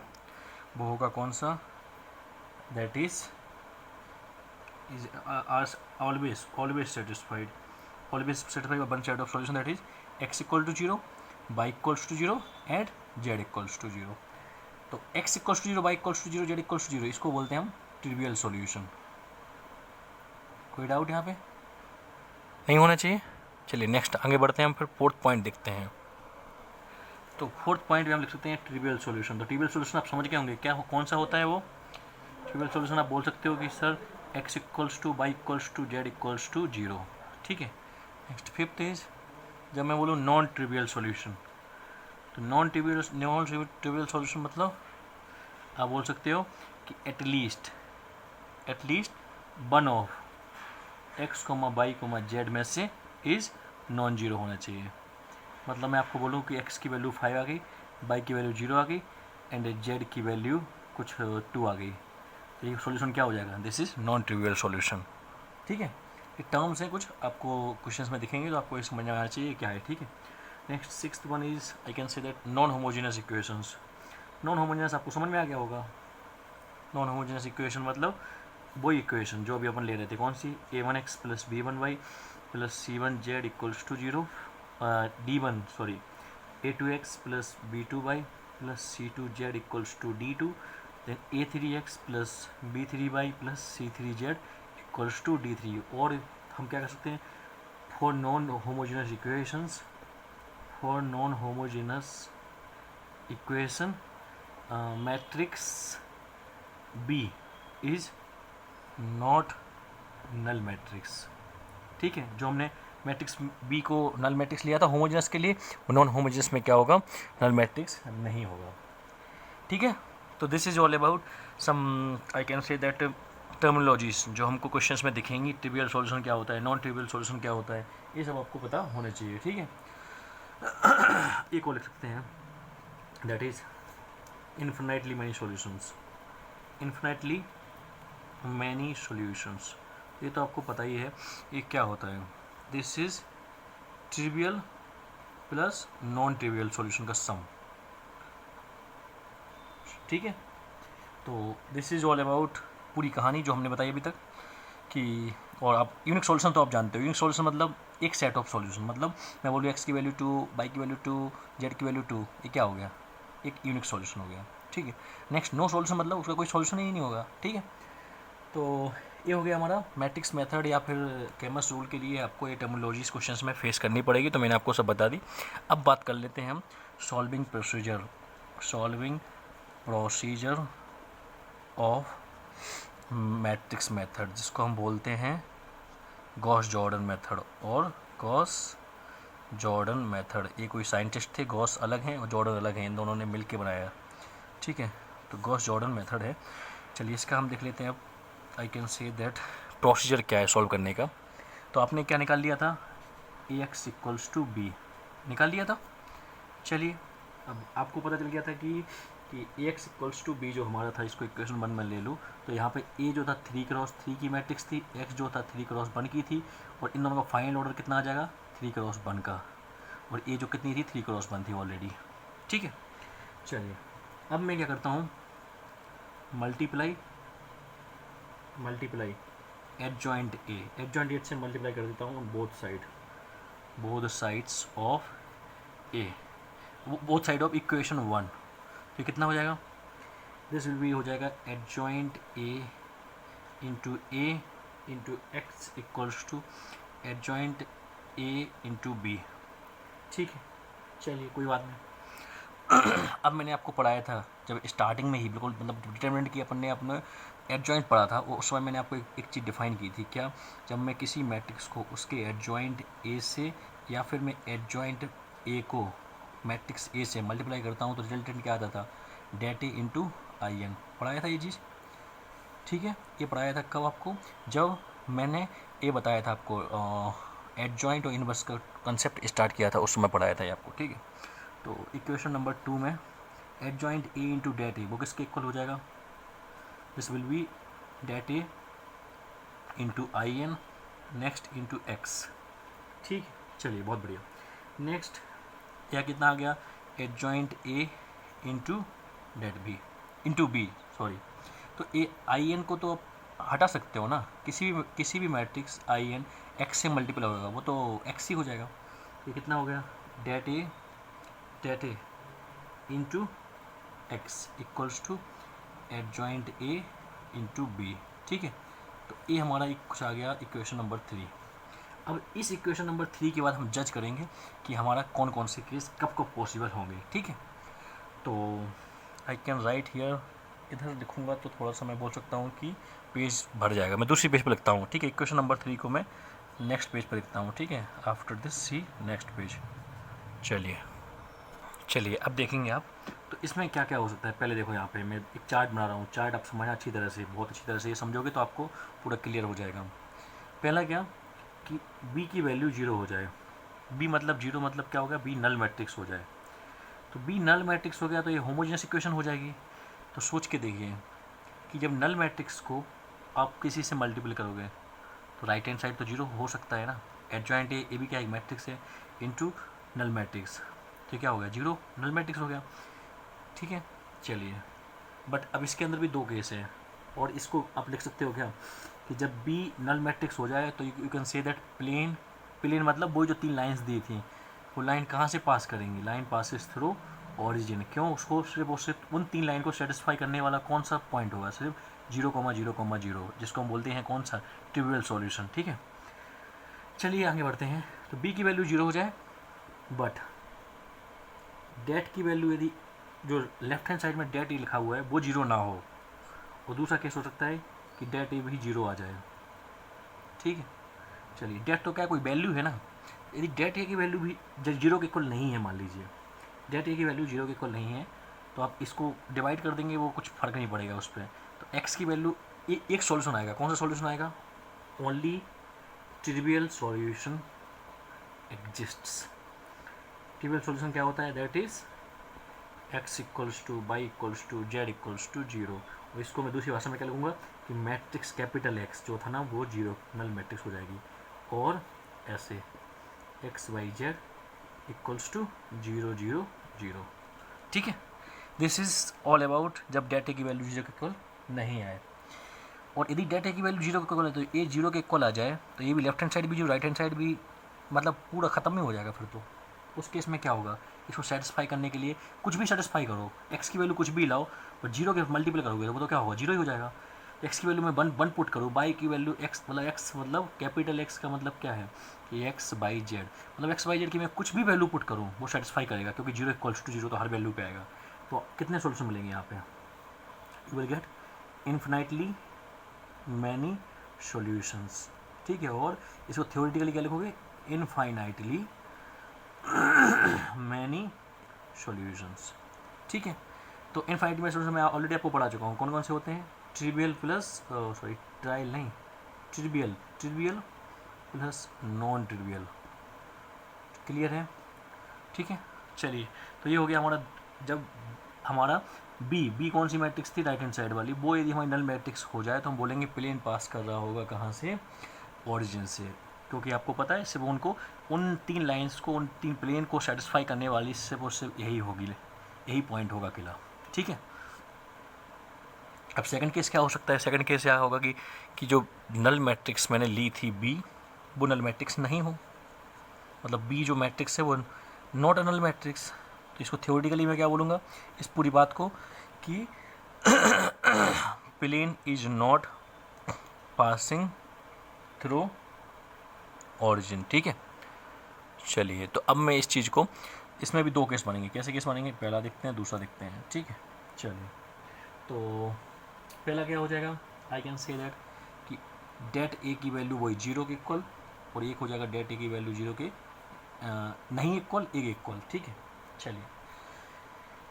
[SPEAKER 1] होगा कौन सा? That is always satisfied by one set of solution, that is x equal to 0, y equals to 0 and z equals to 0। तो x equals to 0, y equals to 0, z equals to 0, इसको बोलते हैं हम ट्रिवियल सॉल्यूशन। कोई डाउट यहाँ पे? नहीं होना चाहिए। चलिए नेक्स्ट आगे बढ़ते हैं हम, फिर फोर्थ पॉइंट देखते हैं। तो फोर्थ पॉइंट में हम लिख सकते हैं ट्रिवियल सॉल्यूशन। तो ट्रिवियल सॉल्यूशन आप समझ गए होंगे क्या कौन सा होता है वो? ट्रिवियल सॉल्यूशन आप बोल सकते हो कि sir x equals to y equals to z equals to 0। ठीक है, नेक्स्ट फिफ्थ इज जब मैं बोलूँ नॉन ट्रिवियल सॉल्यूशन। तो नॉन ट्रिवियल सॉल्यूशन मतलब आप बोल सकते हो कि at least one of x, y, z में से इज़ नॉन जीरो होना चाहिए। मतलब मैं आपको बोलूँ कि x की वैल्यू 5 आ गई, y की वैल्यू 0 आ गई एंड z की वैल्यू कुछ 2 आ गई, तो ये सॉल्यूशन क्या हो जाएगा? This is non trivial solution. ठीक है, ये टर्म्स हैं कुछ, आपको क्वेश्चंस में दिखेंगे तो आपको ये समझ में आना चाहिए क्या है। ठीक है, next sixth one is I can say that non homogeneous equations. Non homogeneous आपको समझ में आ गया होगा। नॉन होमोजेनियस इक्वेशन मतलब वही इक्वेशन जो अभी अपन ले रहे थे, कौन सी? a1x plus b1y plus c1z equals to 0, a2x plus b2y plus c2z equals to d2, then a3x plus b3y plus c3z equals to d3। और हम क्या कर सकते हैं? For non homogeneous equation matrix B is not null matrix. ठीक है, जो हमने मैट्रिक्स B को नल मैट्रिक्स लिया था होमोजेनस के लिए, नॉन होमोजेनस में क्या होगा? नल मैट्रिक्स नहीं होगा। ठीक है, तो this is all about some I can say that terminologies जो हमको क्वेश्चंस में दिखेंगी। ट्रिवियल सॉल्यूशन क्या होता है, नॉन ट्रिवियल सॉल्यूशन क्या होता है, ये सब आपको पता होना चाहिए। ठीक है, एक और लिख सकते हैं, that is infinitely many solutions. ये तो आपको पता ही है ये क्या होता है। This is trivial plus non trivial solution का सम। ठीक है, तो दिस इज ऑल अबाउट पूरी कहानी जो हमने बताई अभी तक कि, और आप यूनिक सॉल्यूशन तो आप जानते हो। यूनिक सॉल्यूशन मतलब एक सेट ऑफ सॉल्यूशन, मतलब मैं बोलूँ x की वैल्यू 2, y की वैल्यू 2, z की वैल्यू 2, ये क्या हो गया? एक यूनिक सॉल्यूशन हो गया। ठीक है। नेक्स्ट नो सॉल्यूशन मतलब उसका कोई सॉल्यूशन ही नहीं होगा, ठीक है। तो ये हो गया हमारा मैट्रिक्स मेथड या फिर कैमस रूल के लिए आपको ये टर्मिनोलॉजीज क्वेश्चंस में फेस करनी पड़ेगी, तो मैंने आपको सब बता दी। अब बात कर लेते हैं हम solving procedure of matrix method, जिसको हम बोलते हैं गॉस जॉर्डन मेथड और गॉस जॉर्डन मेथड। ये कोई साइंटिस्ट थे, गॉस अलग हैं और जॉर्डन अलग हैं, इन दोनों ने मिल के बनाया, ठीक है। तो गॉस जॉर्डन मेथड है। चलिए इसका हम देख लेते हैं। अब आई कैन से दैट प्रोसीजर क्या है सॉल्व करने का। तो आपने क्या निकाल लिया था, Ax इक्वल्स टू बी निकाल लिया था। चलिए अब आपको पता चल गया था कि Ax इक्वल्स टू बी जो हमारा था, इसको इक्वेशन 1 में ले लूँ तो यहाँ पे A जो था 3x3 की मैट्रिक्स थी, X जो था 3x1 की थी, और इन दोनों का फाइनल ऑर्डर कितना आ जाएगा 3x1 का, और A जो कितनी थी 3x1 थी ऑलरेडी, ठीक है। चलिए अब मैं क्या करता हूँ, मल्टीप्लाई एडजॉइंट ए से मल्टीप्लाई कर देता हूँ both sides of A, both side of equation 1। तो कितना हो जाएगा, दिस विल बी हो जाएगा adjoint A into x equals to adjoint A into B, ठीक है। चलिए कोई बात नहीं। अब मैंने आपको पढ़ाया था जब स्टार्टिंग में ही बिल्कुल मतलब डिटरमिनेंट की अपन ने अपने एडजॉइंट पढ़ा था, वो उस समय मैंने आपको एक चीज़ डिफाइन की थी, क्या, जब मैं किसी मैट्रिक्स को उसके एडजॉइंट ए से या फिर मैं एडजॉइंट ए को मैट्रिक्स ए से मल्टीप्लाई करता हूँ तो रिजल्टेंट क्या आता था, det A into I n. पढ़ाया था ये चीज़, ठीक है। ये पढ़ाया था कब आपको, जब मैंने ये बताया था आपको एडजॉइंट और इनवर्स का कंसेप्ट स्टार्ट किया था, उस समय पढ़ाया था ये आपको, ठीक है। तो इक्वेशन नंबर 2 में adjoint A into det A वो किसके इक्वल हो जाएगा, this will be det A into I n next into x, ठीक है। चलिए बहुत बढ़िया। नेक्स्ट यह कितना आ गया, adjoint A into det B into B, sorry. तो ए आई एन को तो आप हटा सकते हो ना, किसी भी मैट्रिक्स आई एन एक्स से मल्टीप्लाई होगा वो तो एक्स ही हो जाएगा। ये कितना हो गया, det A into x equals to adjoint A into B, ठीक है। तो ये हमारा कुछ आ गया इक्वेशन नंबर 3। अब इस इक्वेशन नंबर 3 के बाद हम जज करेंगे कि हमारा कौन कौन से केस कब कब पॉसिबल होंगे, ठीक है। तो आई कैन राइट हियर, इधर लिखूँगा तो थोड़ा सा मैं बोल सकता हूँ कि पेज भर जाएगा, मैं दूसरी पेज पर लिखता हूँ, ठीक है। इक्वेशन नंबर 3 को मैं नेक्स्ट पेज पर लिखता हूँ, ठीक है। After this see next page. चलिए अब देखेंगे आप, तो इसमें क्या क्या हो सकता है। पहले देखो यहाँ पे मैं एक चार्ट बना रहा हूँ, चार्ट आप समझना अच्छी तरह से, बहुत अच्छी तरह से ये समझोगे तो आपको पूरा क्लियर हो जाएगा। पहला क्या कि b की वैल्यू 0 हो जाए, b मतलब 0 मतलब क्या हो गया, b नल मैट्रिक्स हो जाए। तो b नल मैट्रिक्स हो गया तो ये होमोजेनियस इक्वेशन हो जाएगी। तो सोच के देखिए कि जब नल मैट्रिक्स को आप किसी से मल्टीपल करोगे तो राइट हैंड साइड तो 0 हो सकता है ना, एडजॉइंट ए भी क्या एक मैट्रिक्स है इंटू नल मैट्रिक्स, तो क्या हो गया 0 नल मैट्रिक्स हो गया, ठीक है। चलिए बट अब इसके अंदर भी 2 केस हैं, और इसको आप लिख सकते हो क्या कि जब b नल मैट्रिक्स हो जाए तो you can say that plane मतलब वो जो 3 लाइंस दी थी वो लाइन कहाँ से पास करेंगी, लाइन पासिस थ्रू ऑरिजिन। क्यों, उसको सिर्फ उन 3 लाइन को सेटिस्फाई करने वाला कौन सा पॉइंट होगा, सिर्फ 0,0,0, जिसको हम बोलते हैं कौन सा, ट्रिवियल सॉल्यूशन, ठीक है। चलिए आगे बढ़ते हैं। तो b की वैल्यू 0 हो जाए बट डेट की वैल्यू यदि जो लेफ्ट हैंड साइड में डेट ए लिखा हुआ है वो 0 ना हो, और दूसरा केस हो सकता है कि डेट ए भी 0 आ जाए, ठीक है। चलिए डेट तो क्या कोई वैल्यू है ना, यदि डेट ए की वैल्यू भी 0 के इक्वल नहीं है, मान लीजिए डेट ए की वैल्यू 0 के इक्वल नहीं है, तो आप इसको डिवाइड कर देंगे, वो कुछ फ़र्क नहीं पड़ेगा उस पर। तो एक्स की वैल्यू एक सॉल्यूशन आएगा, कौन सा सॉल्यूशन आएगा, only trivial solution exists. Trivial solution क्या होता है, that is x equals to y equals to z equals to 0। और इसको मैं दूसरी भाषा में क्या लिखूँगा कि मैट्रिक्स कैपिटल X जो था ना वो 0 नल मैट्रिक्स हो जाएगी, और ऐसे x y z equals to 0 0 0, ठीक है। दिस इज़ ऑल अबाउट जब डेटा की वैल्यू 0 के इक्वल नहीं आए, और यदि डेटा की वैल्यू 0 के इक्वल है तो ये 0 के इक्वल आ जाए तो ये भी लेफ्ट हैंड साइड भी जो राइट हैंड साइड भी मतलब पूरा ख़त्म ही हो जाएगा फिर तो, उस केस में क्या होगा, इसको सेटिस्फाई करने के लिए कुछ भी सेटिस्फाई करो, एक्स की वैल्यू कुछ भी लाओ, बट जीरो के मल्टीप्लाई करोगे तो वो तो क्या होगा, जीरो ही हो जाएगा। एक्स की वैल्यू में वन पुट करो, बाई की वैल्यू एक्स, मतलब एक्स मतलब कैपिटल एक्स का मतलब क्या है कि एक्स बाई जेड, मतलब एक्स बाई जेड की मैं कुछ भी वैल्यू पुट करूँ वो सेटिस्फाई करेगा, क्योंकि जीरो इक्वल्स टू जीरो तो हर वैल्यू पे आएगा। तो कितने सोल्यूशन मिलेंगे यहाँ पे, you will get infinitely many solutions, ठीक है। और इसको थ्योरेटिकली क्या लिखोगे, इनफाइनाइटली मैनी सॉल्यूशंस, ठीक है। तो इनफाइनाइट मैनी सॉल्यूशन मैं ऑलरेडी आपको पढ़ा चुका हूँ, कौन कौन से होते हैं, ट्रिवियल प्लस सॉरी ट्रायल नहीं, trivial trivial plus non trivial, clear है, ठीक है। चलिए, तो ये हो गया हमारा, जब हमारा बी कौन सी मैट्रिक्स थी, राइट हैंड साइड वाली, वो यदि हमारी नल मैट्रिक्स हो जाए तो हम बोलेंगे प्लेन पास कर रहा होगा कहाँ से, ओरिजिन से, क्योंकि आपको पता है सिर्फ उनको उन 3 लाइंस को, उन 3 प्लेन को सेटिस्फाई करने वाली सिर्फ और सिर्फ यही होगी, यही पॉइंट होगा अकेला, ठीक है। अब सेकंड केस क्या हो सकता है, सेकंड केस क्या होगा कि जो नल मैट्रिक्स मैंने ली थी बी, वो नल मैट्रिक्स नहीं हो, मतलब बी जो मैट्रिक्स है वो नॉट अ नल मैट्रिक्स। तो इसको थ्योरेटिकली मैं क्या बोलूँगा इस पूरी बात को कि plane is not passing through origin, ठीक है। चलिए, तो अब मैं इस चीज़ को, इसमें भी 2 केस बनेंगे, कैसे केस बनेंगे, पहला देखते हैं दूसरा देखते हैं, ठीक है। चलिए, तो पहला क्या हो जाएगा, आई कैन से दैट कि डेट ए की वैल्यू वही 0 के इक्वल, और एक हो जाएगा डेट ए की वैल्यू 0 के नहीं इक्वल, एक इक्वल, ठीक है। चलिए,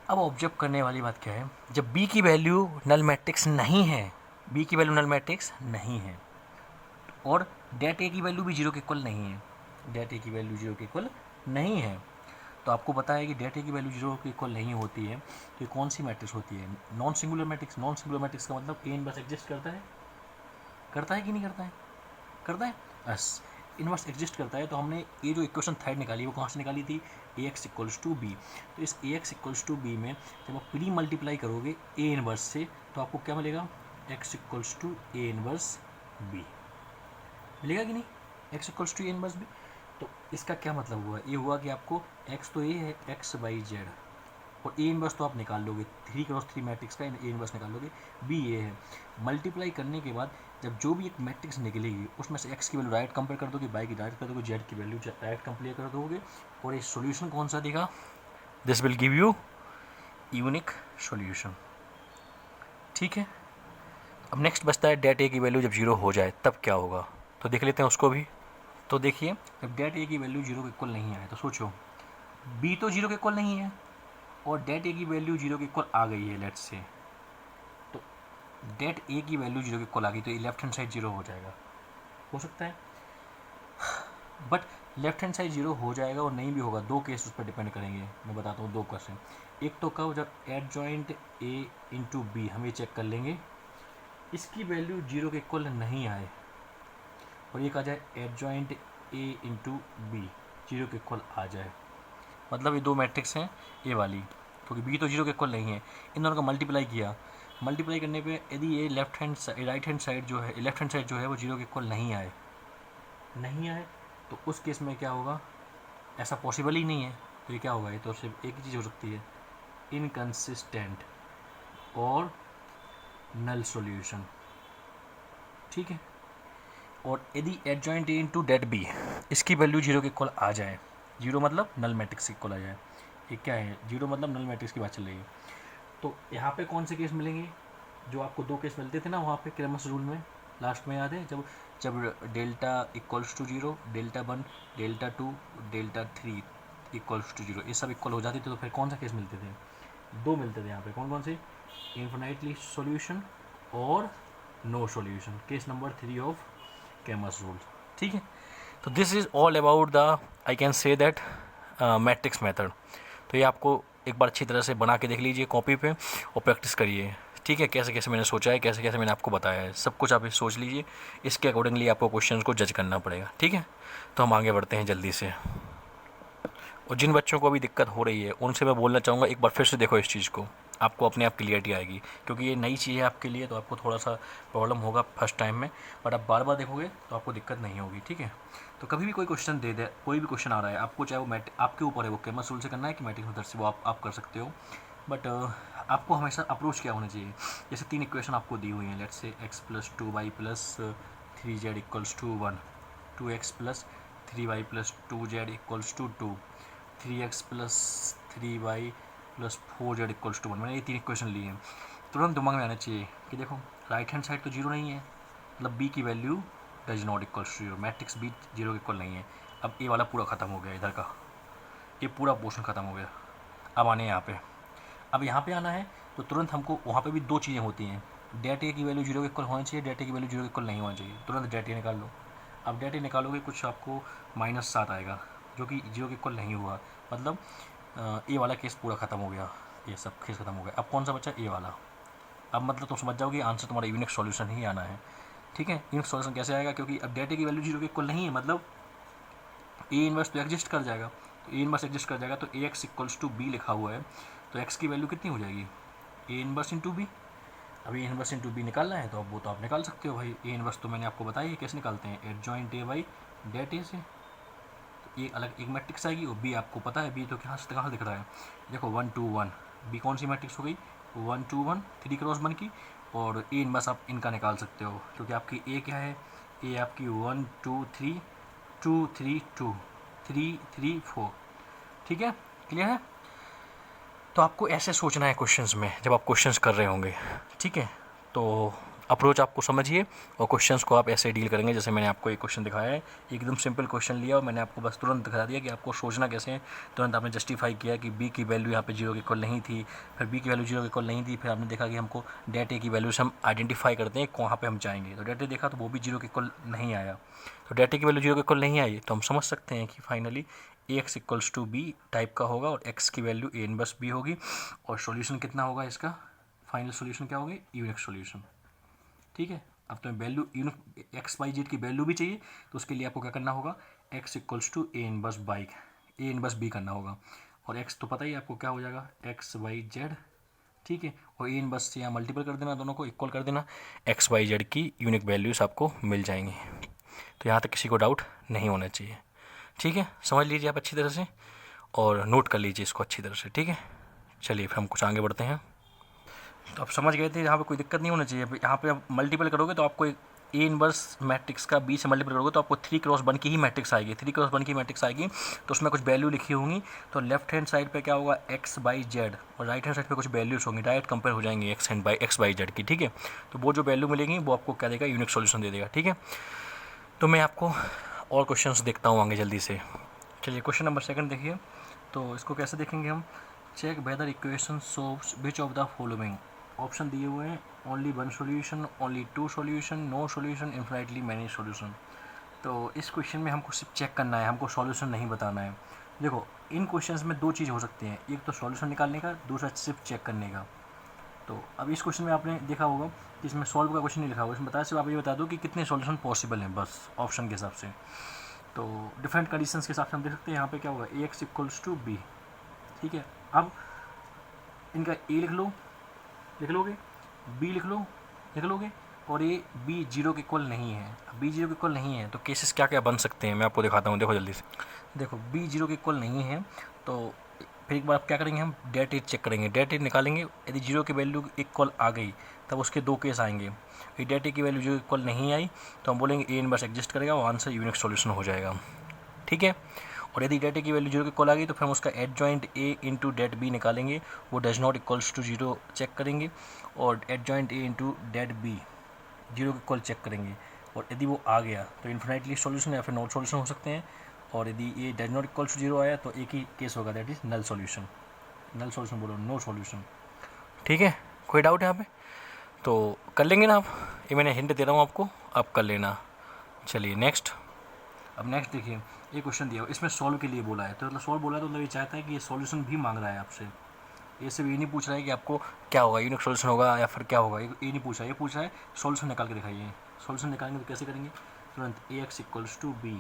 [SPEAKER 1] अब ऑब्जर्व करने वाली बात क्या है, जब बी की वैल्यू नल मैट्रिक्स नहीं है, बी की वैल्यू नल मैट्रिक्स नहीं है, और डेट ए की वैल्यू भी 0 के इक्वल नहीं है, डेट ए की वैल्यू 0 के इक्वल नहीं है, तो आपको पता है कि डेट ए की वैल्यू 0 के इक्वल नहीं होती है, तो ये कौन सी मैट्रिक्स होती है, non singular matrix. Non singular matrix का मतलब ए इनवर्स एग्जिस्ट करता है कि नहीं करता है, करता है, बस इनवर्स एग्जिस्ट करता है। तो हमने ये जो इक्वेशन थर्ड निकाली वो कहाँ से निकाली थी, ए एक्स इक्वल्स टू बी। तो इस ए एक्स इक्वल्स टू बी में जब आप प्री मल्टीप्लाई करोगे ए इनवर्स से, तो आपको क्या मिलेगा, x equals to A inverse B मिलेगा कि नहीं, x equals to A inverse B. तो इसका क्या मतलब हुआ, ये हुआ कि आपको एक्स तो ए है, एक्स बाई जेड, और ए इनवर्स तो आप निकाल लोगे, 3x3 मैट्रिक्स का ए इनवर्स निकाल लोगे, बी ये है। मल्टीप्लाई करने के बाद जब जो भी एक मैट्रिक्स निकलेगी उसमें से एक्स की वैल्यू राइट कंपेयर कर दोगे, बाई की राइट कर दोगे, जेड की वैल्यू राइट कंपेयर कर दोगे, और ये सोल्यूशन कौन सा देगा, this will give you unique solution, ठीक है। अब नेक्स्ट बचता है डेट ए की वैल्यू जब 0 हो जाए तब क्या होगा, तो देख लेते हैं उसको भी। तो देखिए, जब डेट ए की वैल्यू 0 के इक्वल नहीं आए, तो सोचो बी तो 0 के इक्वल नहीं है और डेट ए की वैल्यू 0 के इक्वल आ गई है, लेट्स से, तो डेट ए की वैल्यू 0 के इक्वल आ गई, तो ये लेफ्ट हैंड साइड 0 हो जाएगा, हो सकता है, बट लेफ्ट हैंड साइड 0 हो जाएगा और नहीं भी होगा, 2 केस उस पर डिपेंड करेंगे, मैं बताता हूँ 2 क्वेश्चन। एक तो कब, जब add joint A into B, हम ये चेक कर लेंगे इसकी वैल्यू 0 के इक्वल नहीं आए, और ये कहा जाए add joint A into B 0 के इक्वल आ जाए, मतलब ये 2 मैट्रिक्स हैं ए वाली, क्योंकि बी तो 0 के इक्वल नहीं है, इन दोनों का मल्टीप्लाई किया, मल्टीप्लाई करने पे यदि ये left hand side, right hand side जो है, लेफ्ट हैंड साइड जो है वो 0 के इक्वल नहीं आए, तो उस केस में क्या होगा, ऐसा पॉसिबल ही नहीं है, तो ये क्या होगा, ये तो सिर्फ एक ही चीज़ हो सकती है, इनकन्सिस्टेंट और नल सॉल्यूशन, ठीक है। और यदि add joint A into det B, इसकी वैल्यू 0 के इक्वल आ जाए, 0 मतलब नल मैट्रिक्स इक्वल आ जाए, ये क्या है, 0 मतलब नल मैट्रिक्स की बात चल रही है, तो यहाँ पे कौन से केस मिलेंगे, जो आपको 2 केस मिलते थे ना वहाँ पे क्रेमर्स रूल में लास्ट में, याद है, जब delta equals to 0, delta 1, delta 2, delta 3 इक्वल्स टू 0, ये सब इक्वल हो जाती थी, तो फिर कौन सा केस मिलते थे, 2 मिलते थे यहाँ पे, कौन कौन से, इन्फिनाइटली सॉल्यूशन और no solution, case number 3 of Cramer's rule, ठीक है। तो this is all about the, I can say that matrix method. तो ये आपको एक बार अच्छी तरह से बना के देख लीजिए कॉपी पे और प्रैक्टिस करिए, ठीक है, कैसे कैसे मैंने सोचा है, कैसे कैसे मैंने आपको बताया है, सब कुछ आप सोच लीजिए, इसके अकॉर्डिंगली आपको क्वेश्चंस को जज करना पड़ेगा, ठीक है। तो हम आगे बढ़ते हैं जल्दी से, और जिन बच्चों को अभी दिक्कत हो रही है उनसे मैं बोलना चाहूँगा एक बार फिर से देखो इस चीज़ को, आपको अपने आप क्लियरिटी आएगी, क्योंकि ये नई चीज़ है आपके लिए, तो आपको थोड़ा सा प्रॉब्लम होगा फर्स्ट टाइम में, बट आप बार बार देखोगे तो आपको दिक्कत नहीं होगी, ठीक है। तो कभी भी कोई क्वेश्चन दे दे, कोई भी क्वेश्चन आ रहा है आपको, चाहे वो आपके ऊपर है वो कैमस रूल से करना है कि मैट्रिक्स मेथड से, वो आप कर सकते हो, बट आपको हमेशा अप्रोच क्या होना चाहिए। जैसे 3 इक्वेशन आपको दी हुई हैं, let's say x plus 2y plus 3z equals to 1, 2x plus 3y plus 2z equals to 2, 3x plus 3y plus 4z equals to 1। मैंने ये 3 इक्वेशन ली हैं। तुरंत दिमाग में आना चाहिए कि देखो राइट हैंड साइड तो जीरो नहीं है, मतलब b की value does not equals to zero, matrix b zero के इक्वल नहीं है। अब ये वाला पूरा ख़त्म हो गया, इधर का ये पूरा पोर्शन ख़त्म हो गया। अब आने यहाँ पे, अब यहाँ पे आना है तो तुरंत हमको वहाँ पे भी 2 चीज़ें होती हैं, डेट ए की वैल्यू जीरो के इक्वल होनी चाहिए, डेट ए की वैल्यू जीरो के इक्वल नहीं होना चाहिए। तुरंत डेट ए निकाल लो। अब डेट ए निकालोगे कुछ आपको -7 आएगा, जो कि जीरो के इक्वल नहीं हुआ, मतलब ए वाला केस पूरा ख़त्म हो गया, ये सब केस ख़त्म हो गया। अब कौन सा बचा, ए वाला। अब मतलब तुम समझ जाओगे आंसर तुम्हारा यूनिक सॉल्यूशन ही आना है, ठीक है। यूनिक सॉल्यूशन कैसे आएगा, क्योंकि अब डेट ए की वैल्यू जीरो के इक्वल नहीं है, मतलब ए इन्वर्स तो एग्जिस्ट कर जाएगा, तो ए इन्वर्स एग्जिस्ट कर जाएगा, तो ए एक्स इक्वल्स टू बी लिखा हुआ है, तो एक्स की वैल्यू कितनी हो जाएगी, ए इन्वर्स इंटू बी। अब ए इन्वर्स इंटू बी निकालना है तो अब वो तो आप निकाल सकते हो भाई, ए इन्वर्स तो मैंने आपको बताया कैसे निकालते हैं, adjoint A by det A से, तो ए अलग एक मैट्रिक्स आएगी, और बी आपको पता है, बी तो कहाँ दिख रहा है, देखो 1 2 1, बी कौन सी मैट्रिक्स हो गई, 1 2 1 3 क्रॉस 1 की, और ए इन्वर्स आप इनका निकाल सकते हो, क्योंकि आपकी ए क्या है, ए आपकी 1 2 3 2 3 2 3 3 4, ठीक है, क्लियर है। तो आपको ऐसे सोचना है क्वेश्चंस में, जब आप क्वेश्चंस कर रहे होंगे, ठीक है। तो अप्रोच आपको समझिए और क्वेश्चंस को आप ऐसे डील करेंगे, जैसे मैंने आपको एक क्वेश्चन दिखाया है, एकदम सिंपल क्वेश्चन लिया और मैंने आपको बस तुरंत दिखा दिया कि आपको सोचना कैसे है। तुरंत आपने जस्टिफाई किया कि बी की वैल्यू यहाँ पे जीरो के इक्वल नहीं थी, फिर बी की वैल्यू जीरो के इक्वल नहीं थी, फिर आपने देखा कि हमको डेट ए की वैल्यू से हम आइडेंटिफाई करते हैं कहाँ पे हम जाएंगे, तो डेट ए देखा तो वो भी जीरो के इक्वल नहीं आया, तो डेट ए की वैल्यू जीरो के इक्वल नहीं आई, तो हम समझ सकते हैं कि finally A x equals to B type का होगा, और एक्स की वैल्यू ए इनवर्स बी होगी, और सॉल्यूशन कितना होगा इसका, फाइनल सॉल्यूशन क्या होगी, यूनिक सॉल्यूशन, ठीक है। अब तो value unique X Y Z की वैल्यू भी चाहिए, तो उसके लिए आपको क्या करना होगा, X equals to A inverse by A inverse B करना होगा, और एक्स तो पता ही आपको क्या हो जाएगा, एक्स वाई जेड, ठीक है, और ए इनवर्स से यहाँ मल्टीपल कर देना, दोनों को इक्वल कर देना, एक्स वाई जेड की यूनिक वैल्यूज़ आपको मिल जाएंगी। तो यहाँ तक किसी को डाउट नहीं होना चाहिए, ठीक है। समझ लीजिए आप अच्छी तरह से और नोट कर लीजिए इसको अच्छी तरह से, ठीक है। चलिए फिर हम कुछ आगे बढ़ते हैं। तो आप समझ गए थे, यहाँ पे कोई दिक्कत नहीं होना चाहिए। यहाँ पे आप मल्टीपल करोगे तो आपको एक ए इनवर्स मैट्रिक्स का बी से मल्टीपल करोगे तो आपको 3 क्रॉस 1 की ही मैट्रिक्स आएगी, 3 क्रॉस 1 की मैट्रिक्स आएगी, तो उसमें कुछ वैल्यू लिखी होंगी, तो लेफ्ट हैंड साइड पे क्या होगा, एक्स बाई जेड, और राइट हैंड साइड पे कुछ वैल्यूज होंगी, डायरेक्ट कंपेयर हो जाएंगे एक्स बाई जेड की, ठीक है। तो वो जो वैल्यू मिलेंगी वो आपको क्या देगा, यूनिक सॉल्यूशन दे देगा, ठीक है। तो मैं आपको और क्वेश्चंस देखता हूँ आगे जल्दी से। चलिए क्वेश्चन नंबर 2 देखिए, तो इसको कैसे देखेंगे हम, चेक वेदर इक्वेशन सोव्स which of the following, option दिए हुए हैं, only 1 solution, only 2 solution, no solution, infinitely many solution. तो इस क्वेश्चन में हमको सिर्फ चेक करना है, हमको सॉल्यूशन नहीं बताना है। देखो इन क्वेश्चंस में 2 चीज़ हो सकती हैं, एक तो सॉल्यूशन निकालने का, दूसरा सिर्फ चेक करने का। तो अब इस क्वेश्चन में आपने देखा होगा कि इसमें सॉल्व का क्वेश्चन नहीं लिखा होगा, इसमें बताया सिर्फ आप ये बता दो कि कितने सॉल्यूशन पॉसिबल हैं, बस ऑप्शन के हिसाब से। तो डिफरेंट कंडीशंस के हिसाब से हम देख सकते हैं यहाँ पे क्या होगा, ए एक्स इक्वल्स टू बी, ठीक है। अब इनका ए लिख लो, लिख लोगे, बी लिख लोगे, और ये बी जीरो के इक्वल नहीं है। बी जीरो के इक्वल नहीं है तो केसेस क्या क्या बन सकते हैं मैं आपको दिखाता हूँ, देखो जल्दी से। देखो बी जीरो के इक्वल नहीं है तो फिर एक बार क्या करेंगे, हम डेट एज चेक करेंगे, डेट एज निकालेंगे, यदि जीरो की वैल्यू इक्वल आ गई तब उसके 2 केस आएंगे। डेट ए की वैल्यू जीरो इक्वल नहीं आई तो हम बोलेंगे ए इनवर्स एग्जिस्ट करेगा, वो आंसर यूनिक सॉल्यूशन हो जाएगा, ठीक है। और यदि डेट ए की वैल्यू जीरो के इक्वल आ गई तो फिर हम उसका adjoint A into det B निकालेंगे, वो does not equals to zero check करेंगे, और adjoint A into det B zero के इक्वल चेक करेंगे, और यदि वो आ गया तो इन्फिनिटली सॉल्यूशन या फिर नॉट सॉल्यूशन हो सकते हैं, और यदि ये does not equals to zero आया तो एक ही केस होगा, that is null solution. Null solution बोलो, नो सॉल्यूशन, ठीक है। कोई डाउट है यहाँ पे, तो कर लेंगे ना आप, ये मैंने हिंट दे रहा हूँ आपको, आप कर लेना। चलिए नेक्स्ट। अब नेक्स्ट देखिए, ये क्वेश्चन दिया इसमें सॉल्व के लिए बोला है, तो मतलब सॉल्व बोला है तो मतलब ये चाहता है कि ये सॉल्यूशन भी मांग रहा है आपसे, ये सिर्फ ये नहीं पूछ रहा है कि आपको क्या होगा, यूनिक सॉल्यूशन होगा या फिर क्या होगा, ये नहीं पूछ रहा है, ये पूछ रहा है सॉल्यूशन निकाल के दिखाइए। सॉल्यूशन निकालेंगे तो कैसे करेंगे, तुरंत ए एक्स इक्वल्स टू बी,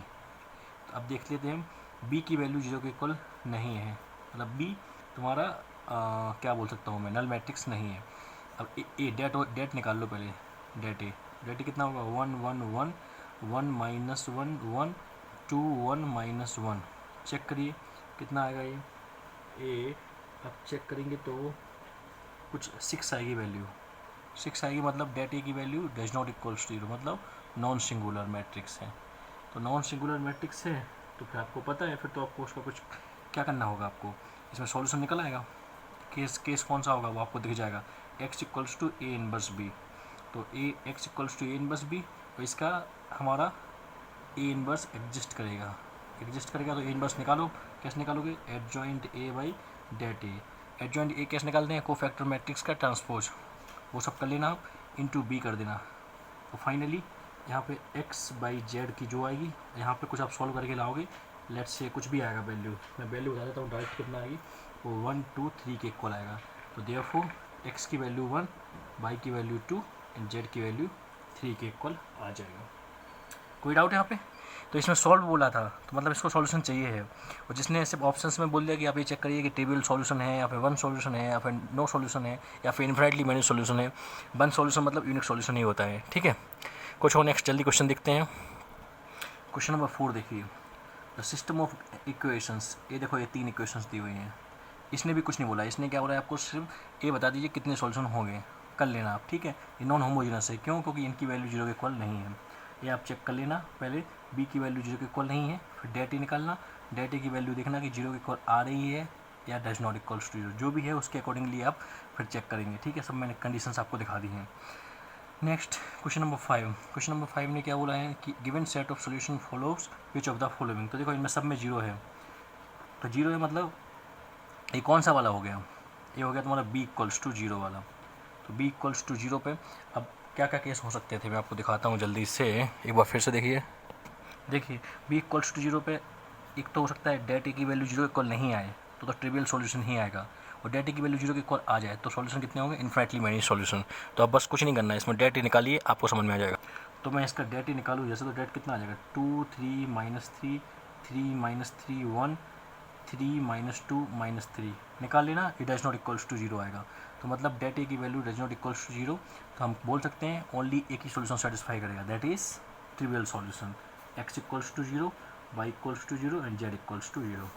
[SPEAKER 1] तो अब देख लेते हैं हम बी की वैल्यू जीरो के इक्वल नहीं है, मतलब बी तुम्हारा क्या बोल सकता हूँ मैं, नल मैट्रिक्स नहीं है। अब ए डेट निकाल लो पहले, डेट ए कितना होगा, 1 1 1 1 माइनस 1 1 2 1 माइनस 1, चेक करिए कितना आएगा ये ए। अब चेक करेंगे तो कुछ 6 आएगी वैल्यू, 6 आएगी, मतलब डेट ए की value does not equals to 0, मतलब नॉन सिंगुलर मैट्रिक्स है। तो नॉन सिंगुलर मैट्रिक्स है तो फिर आपको पता है, फिर तो आपको उसका कुछ क्या करना होगा, आपको इसमें सॉल्यूशन निकल आएगा। केस कौन सा होगा वो आपको दिख जाएगा, x equals to A inverse B. तो x equals to A inverse B, तो इसका हमारा ए इनवर्स एग्जिस्ट करेगा तो ए इनवर्स निकालो, कैसे निकालोगे, adjoint A by det A. Adjoint A कैसे निकालते हैं, कोफैक्टर मैट्रिक्स का ट्रांसपोज, वो सब कर लेना आप, इंटू बी कर देना। तो फाइनली यहाँ पे x बाई जेड की जो आएगी, यहाँ पे कुछ आप सॉल्व करके लाओगे, लेट्स से कुछ भी आएगा वैल्यू, मैं वैल्यू बता देता हूँ डायरेक्ट कितना आएगी, वो 1 2 3 के इक्वल आएगा। तो देयरफॉर x की वैल्यू 1, y की वैल्यू 2 एंड z की वैल्यू 3 के इक्वल आ जाएगा। कोई डाउट यहाँ पे? तो इसमें सॉल्व बोला था तो मतलब इसको सॉल्यूशन चाहिए है, और जिसने सिर्फ ऑप्शंस में बोल दिया कि आप ये चेक करिए कि ट्रिवियल सॉल्यूशन है या फिर वन सॉल्यूशन है या फिर नो सॉल्यूशन है या फिर इनफाइनाइटली मैनी सॉल्यूशन है, वन सॉल्यूशन मतलब यूनिक सॉल्यूशन ही होता है, ठीक है। कुछ और नेक्स्ट जल्दी क्वेश्चन देखते हैं। क्वेश्चन नंबर 4 देखिए, द सिस्टम ऑफ इक्वेशंस, ये देखो ये 3 इक्वेशंस दी हुई हैं, इसने भी कुछ नहीं बोला, इसने क्या बोला है आपको, सिर्फ ये बता दीजिए कितने सॉल्यूशन होंगे, कर लेना आप, ठीक है। ये नॉन होमोजेनस है, क्यों, क्योंकि इनकी वैल्यू 0 के इक्वल नहीं है, ये आप चेक कर लेना पहले, बी की वैल्यू 0 के इक्वल नहीं है, फिर डेट ए निकालना, डेट ए की वैल्यू देखना कि 0 के इक्वल आ रही है या डज नॉट इक्वल्स टू 0, जो भी है उसके अकॉर्डिंगली आप फिर चेक करेंगे, ठीक है। सब मैंने कंडीशंस आपको दिखा दी हैं। Next question number 5, question number 5 ने क्या बोला है कि given set of solution follows which of the following. तो देखो इनमें सब में 0 है, तो 0 है मतलब ये कौन सा वाला हो गया, ये हो गया तुम्हारा बी इक्वल्स टू 0 वाला। तो बी इक्वल्स टू 0 पे अब क्या क्या केस हो सकते थे मैं आपको दिखाता हूँ जल्दी से, एक बार फिर से देखिए बी इक्वल्स टू 0 पे एक तो हो सकता है डेट ए की वैल्यू 0 के इक्वल नहीं आए तो ट्रिवियल सॉल्यूशन ही आएगा, और डेट ए की वैल्यू 0 के इक्वल आ जाए तो सॉल्यूशन कितने होंगे, इनफाइनाइटली मैनी सॉल्यूशन। तो अब बस कुछ नहीं करना है, इसमें डेट ए निकालिए, आपको समझ में आ जाएगा। तो मैं इसका डेट ए निकालूँ जैसे, तो डेट कितना आ जाएगा, 2 3 माइनस 3 3 माइनस 3 1 3 माइनस 2 माइनस 3 निकाल लेना, ये डज नॉट इक्वल्स टू 0 आएगा। तो मतलब डेट ए की value does not equals to 0, तो हम बोल सकते हैं ओनली एक ही सॉल्यूशन सेटिस्फाई करेगा, that is trivial solution, x equals to 0 y equals to 0 and z equals to 0।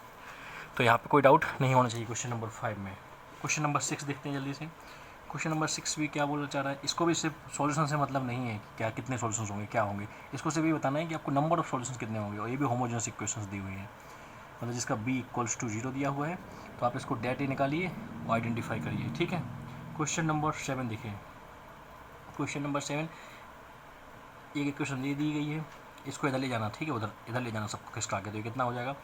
[SPEAKER 1] तो यहाँ पे कोई डाउट नहीं होना चाहिए क्वेश्चन नंबर 5 में। क्वेश्चन नंबर 6 देखते हैं जल्दी से। क्वेश्चन नंबर 6 भी क्या बोलना चाह रहा है, इसको भी सिर्फ सॉल्यूशन से मतलब नहीं है कि क्या कितने सॉल्यूशंस होंगे क्या होंगे, इसको सिर्फ ये बताना है कि आपको नंबर ऑफ सॉल्यूशंस कितने होंगे, और ये भी होमोजेनस इक्वेशंस दी हुई है, मतलब जिसका b इक्वल्स टू 0 दिया हुआ है, तो आप इसको डेट ए निकालिए और आइडेंटिफाई करिए, ठीक है। क्वेश्चन नंबर 7 देखिए, क्वेश्चन नंबर 7 एक इक्वेशन दे दी गई है, इसको इधर ले जाना, ठीक है, उधर इधर ले जाना सबको किसका आगे, तो ये कितना हो जाएगा,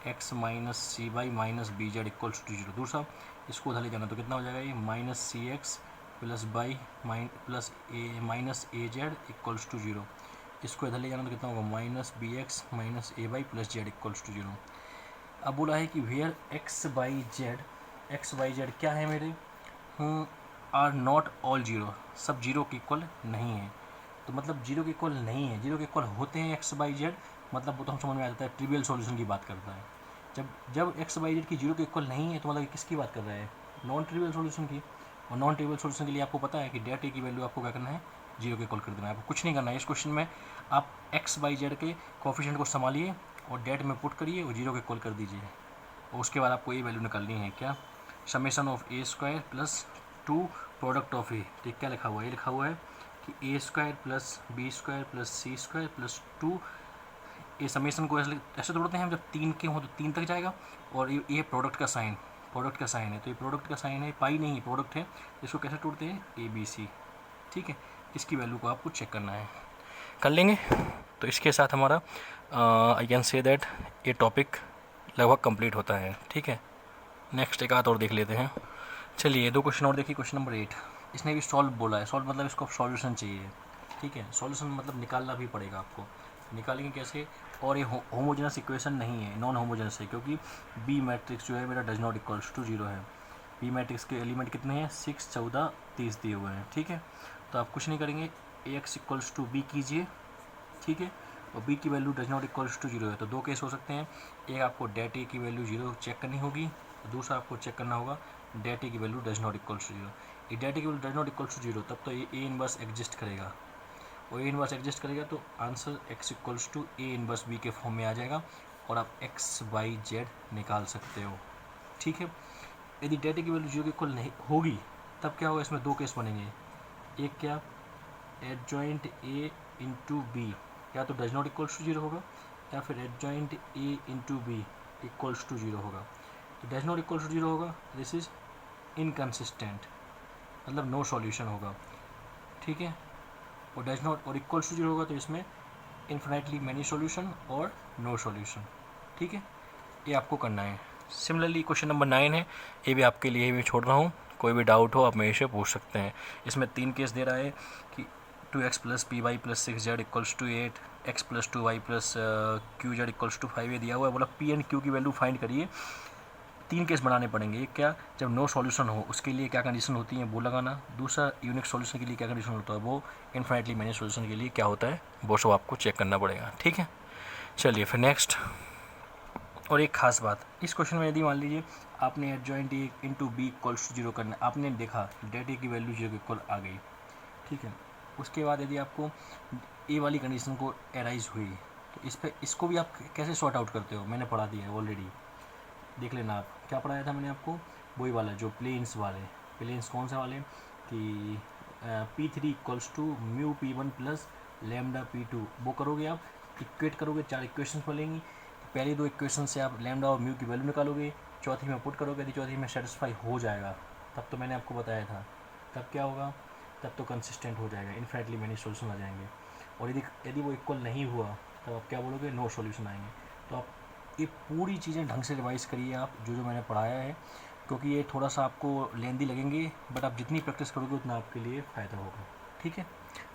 [SPEAKER 1] x minus C Y minus B Z equals to 0। दूसरा इसको उधर ले जाना तो कितना हो जाएगा, ये minus C X plus by plus A minus A Z equals to 0। इसको इधर ले जाना तो कितना होगा, minus B X minus A Y plus Z equals to 0। अब बोला है कि वेयर एक्स बाई जेड क्या है मेरे, आर नॉट ऑल 0, सब 0 के इक्वल नहीं है। तो मतलब 0 के इक्वल नहीं है, 0 के इक्वल होते हैं एक्स बाई जेड, मतलब वो तो हम समझ में आ जाता है ट्रिवियल सॉल्यूशन की बात करता है। जब एक्स बाई जेड की 0 के इक्वल नहीं है तो मतलब किसकी बात कर रहा है, नॉन ट्रिवियल सॉल्यूशन की। और नॉन ट्रिवियल सॉल्यूशन के लिए आपको पता है कि डेट ए की वैल्यू आपको क्या करना है, 0 के इक्वल कर देना है, आपको कुछ नहीं करना है। इस क्वेश्चन में आप एक्स बाई जेड के कोफिशिएंट को संभालिए और डेट में पुट करिए और 0 के इक्वल कर दीजिए, और उसके बाद आपको ये वैल्यू निकालनी है, क्या, summation of a square plus 2 product of a. तो क्या लिखा हुआ है, ये लिखा हुआ है कि a square plus b square plus c square plus 2, ये समेशन को ऐसे तोड़ते हैं हम, जब 3 के हों तो 3 तक जाएगा, और ये प्रोडक्ट का साइन है, तो ये प्रोडक्ट का साइन है, पाई नहीं प्रोडक्ट है, इसको कैसे तोड़ते हैं, ए बी सी, ठीक है। इसकी वैल्यू को आपको चेक करना है, कर लेंगे। तो इसके साथ हमारा आई कैन से दैट ये टॉपिक लगभग कंप्लीट होता है, ठीक है। नेक्स्ट एक आध और देख लेते हैं, चलिए 2 क्वेश्चन और देखिए। क्वेश्चन नंबर 8, इसने भी सॉल्व बोला है, सॉल्व मतलब इसको सॉल्यूशन चाहिए, ठीक है। सॉल्यूशन मतलब निकालना भी पड़ेगा आपको, निकालेंगे कैसे, और ये होमोजेनस इक्वेशन नहीं है, नॉन होमोजेनस है, क्योंकि बी मैट्रिक्स जो है मेरा डज नॉट इक्वल्स टू 0 है। बी मैट्रिक्स के एलिमेंट कितने हैं, 6 14 30 दिए हुए हैं, ठीक है। तो आप कुछ नहीं करेंगे, एक्स इक्वल्स टू बी कीजिए, ठीक है, और b की value does not equals to 0 है। तो 2 केस हो सकते हैं, एक आपको डेट ए की वैल्यू 0 चेक करनी होगी, दूसरा आपको चेक करना होगा det की value does not equal to 0। ये det की value does not equal to 0 तब तो ये ए इनवर्स एग्जिस्ट करेगा, और ए इनवर्स एग्जिस्ट करेगा तो answer x equals to A inverse b के फॉर्म में आ जाएगा और आप x y z निकाल सकते हो। ठीक है, यदि det की वैल्यू 0 के इक्वल नहीं होगी तब क्या होगा, इसमें दो केस बनेंगे। एक क्या, एडजॉइंट ए इंटू बी या तो डज नॉट इक्वल्स टू 0 होगा या फिर adjoint A into B equals to 0 होगा। तो डज नॉट इक्वल्स टू 0 होगा, दिस इज इनकन्सिस्टेंट, मतलब नो सॉल्यूशन होगा। ठीक है, और डज नॉट और इक्वल्स टू 0 होगा तो इसमें इन्फिनिटली मैनी सॉल्यूशन और नो सॉल्यूशन। ठीक है, ये आपको करना है। सिमिलरली क्वेश्चन नंबर 9 है, ये भी आपके लिए मैं छोड़ रहा हूँ, कोई भी डाउट हो आप मेरे से पूछ सकते हैं। इसमें 3 केस दे रहा है कि 2x plus P Y plus 6z equals to 8, x plus 2y plus Q Z equals to 5 ये दिया हुआ है। बोला पी एंड क्यू की वैल्यू फाइंड करिए। 3 केस बनाने पड़ेंगे। एक क्या, जब नो सॉल्यूशन हो उसके लिए क्या कंडीशन होती है वो लगाना। दूसरा यूनिक सॉल्यूशन के लिए क्या कंडीशन होता है, वो इन्फिनिटली मैनी सॉल्यूशन के लिए क्या होता है वो सब आपको चेक करना पड़ेगा। ठीक है, चलिए फिर नेक्स्ट। और एक खास बात, इस क्वेश्चन में यदि मान लीजिए आपने adjoint A into B equals to 0 करना, आपने देखा det ए की वैल्यू 0 के इक्वल आ गई। ठीक है, उसके बाद यदि आपको ए वाली कंडीशन को एराइज हुई तो इस पर इसको भी आप कैसे सॉर्ट आउट करते हो, मैंने पढ़ा दिया है ऑलरेडी, देख लेना। आप क्या पढ़ाया था मैंने आपको, वही वाला जो प्लेन्स वाले। प्लेन्स कौन से वाले कि P3 equals to mu P1 plus lambda P2, वो करोगे आप, इक्वेट करोगे, 4 इक्वेशन मिलेंगी। पहली 2 इक्वेशन से आप लैम्डा और म्यू की वैल्यू निकालोगे, चौथी में पुट करोगे, यदि चौथी में सेटिस्फाई हो जाएगा तब तो मैंने आपको बताया था, तब क्या होगा, तब तो कंसिस्टेंट हो जाएगा, इन्फिनिटली मैनी सॉल्यूशन आ जाएंगे। और यदि वो इक्वल नहीं हुआ तब आप क्या बोलोगे, नो सॉल्यूशन आएंगे। तो आप ये पूरी चीज़ें ढंग से रिवाइज करिए आप, जो जो मैंने पढ़ाया है, क्योंकि ये थोड़ा सा आपको लेंदी लगेंगे, बट आप जितनी प्रैक्टिस करोगे उतना आपके लिए फ़ायदा होगा। ठीक है,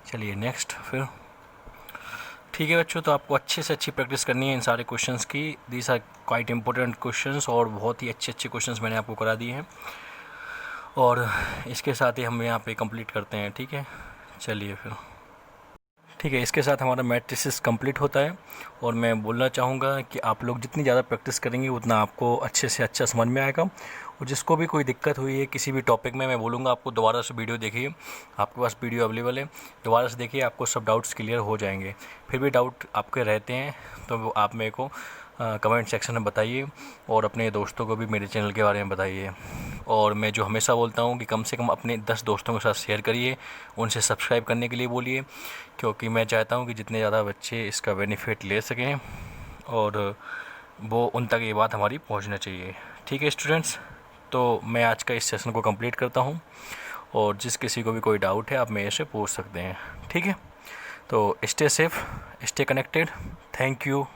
[SPEAKER 1] चलिए नेक्स्ट फिर। ठीक है बच्चों, तो आपको अच्छे से अच्छी प्रैक्टिस करनी है इन सारे क्वेश्चंस की। These are quite important questions और बहुत ही अच्छे अच्छे क्वेश्चंस मैंने आपको करा दिए हैं, और इसके साथ ही हम यहाँ पे कंप्लीट करते हैं। ठीक है, चलिए फिर। ठीक है, इसके साथ हमारा मैट्रिसेस कंप्लीट होता है, और मैं बोलना चाहूँगा कि आप लोग जितनी ज़्यादा प्रैक्टिस करेंगे उतना आपको अच्छे से अच्छा समझ में आएगा। और जिसको भी कोई दिक्कत हुई है किसी भी टॉपिक में, मैं बोलूँगा आपको दोबारा से वीडियो देखिए, आपके पास वीडियो अवेलेबल है, दोबारा से देखिए, आपको सब डाउट्स क्लियर हो जाएंगे। फिर भी डाउट आपके रहते हैं तो आप मेरे को कमेंट सेक्शन में बताइए, और अपने दोस्तों को भी मेरे चैनल के बारे में बताइए। और मैं जो हमेशा बोलता हूँ कि कम से कम अपने 10 दोस्तों के साथ शेयर करिए, उनसे सब्सक्राइब करने के लिए बोलिए, क्योंकि मैं चाहता हूँ कि जितने ज़्यादा बच्चे इसका बेनिफिट ले सकें और वो उन तक ये बात हमारी पहुँचना चाहिए। ठीक है स्टूडेंट्स, तो मैं आज का इस सेशन को कंप्लीट करता हूँ, और जिस किसी को भी कोई डाउट है आप मेरे से पूछ सकते हैं। ठीक है, तो stay safe, stay connected, thank you.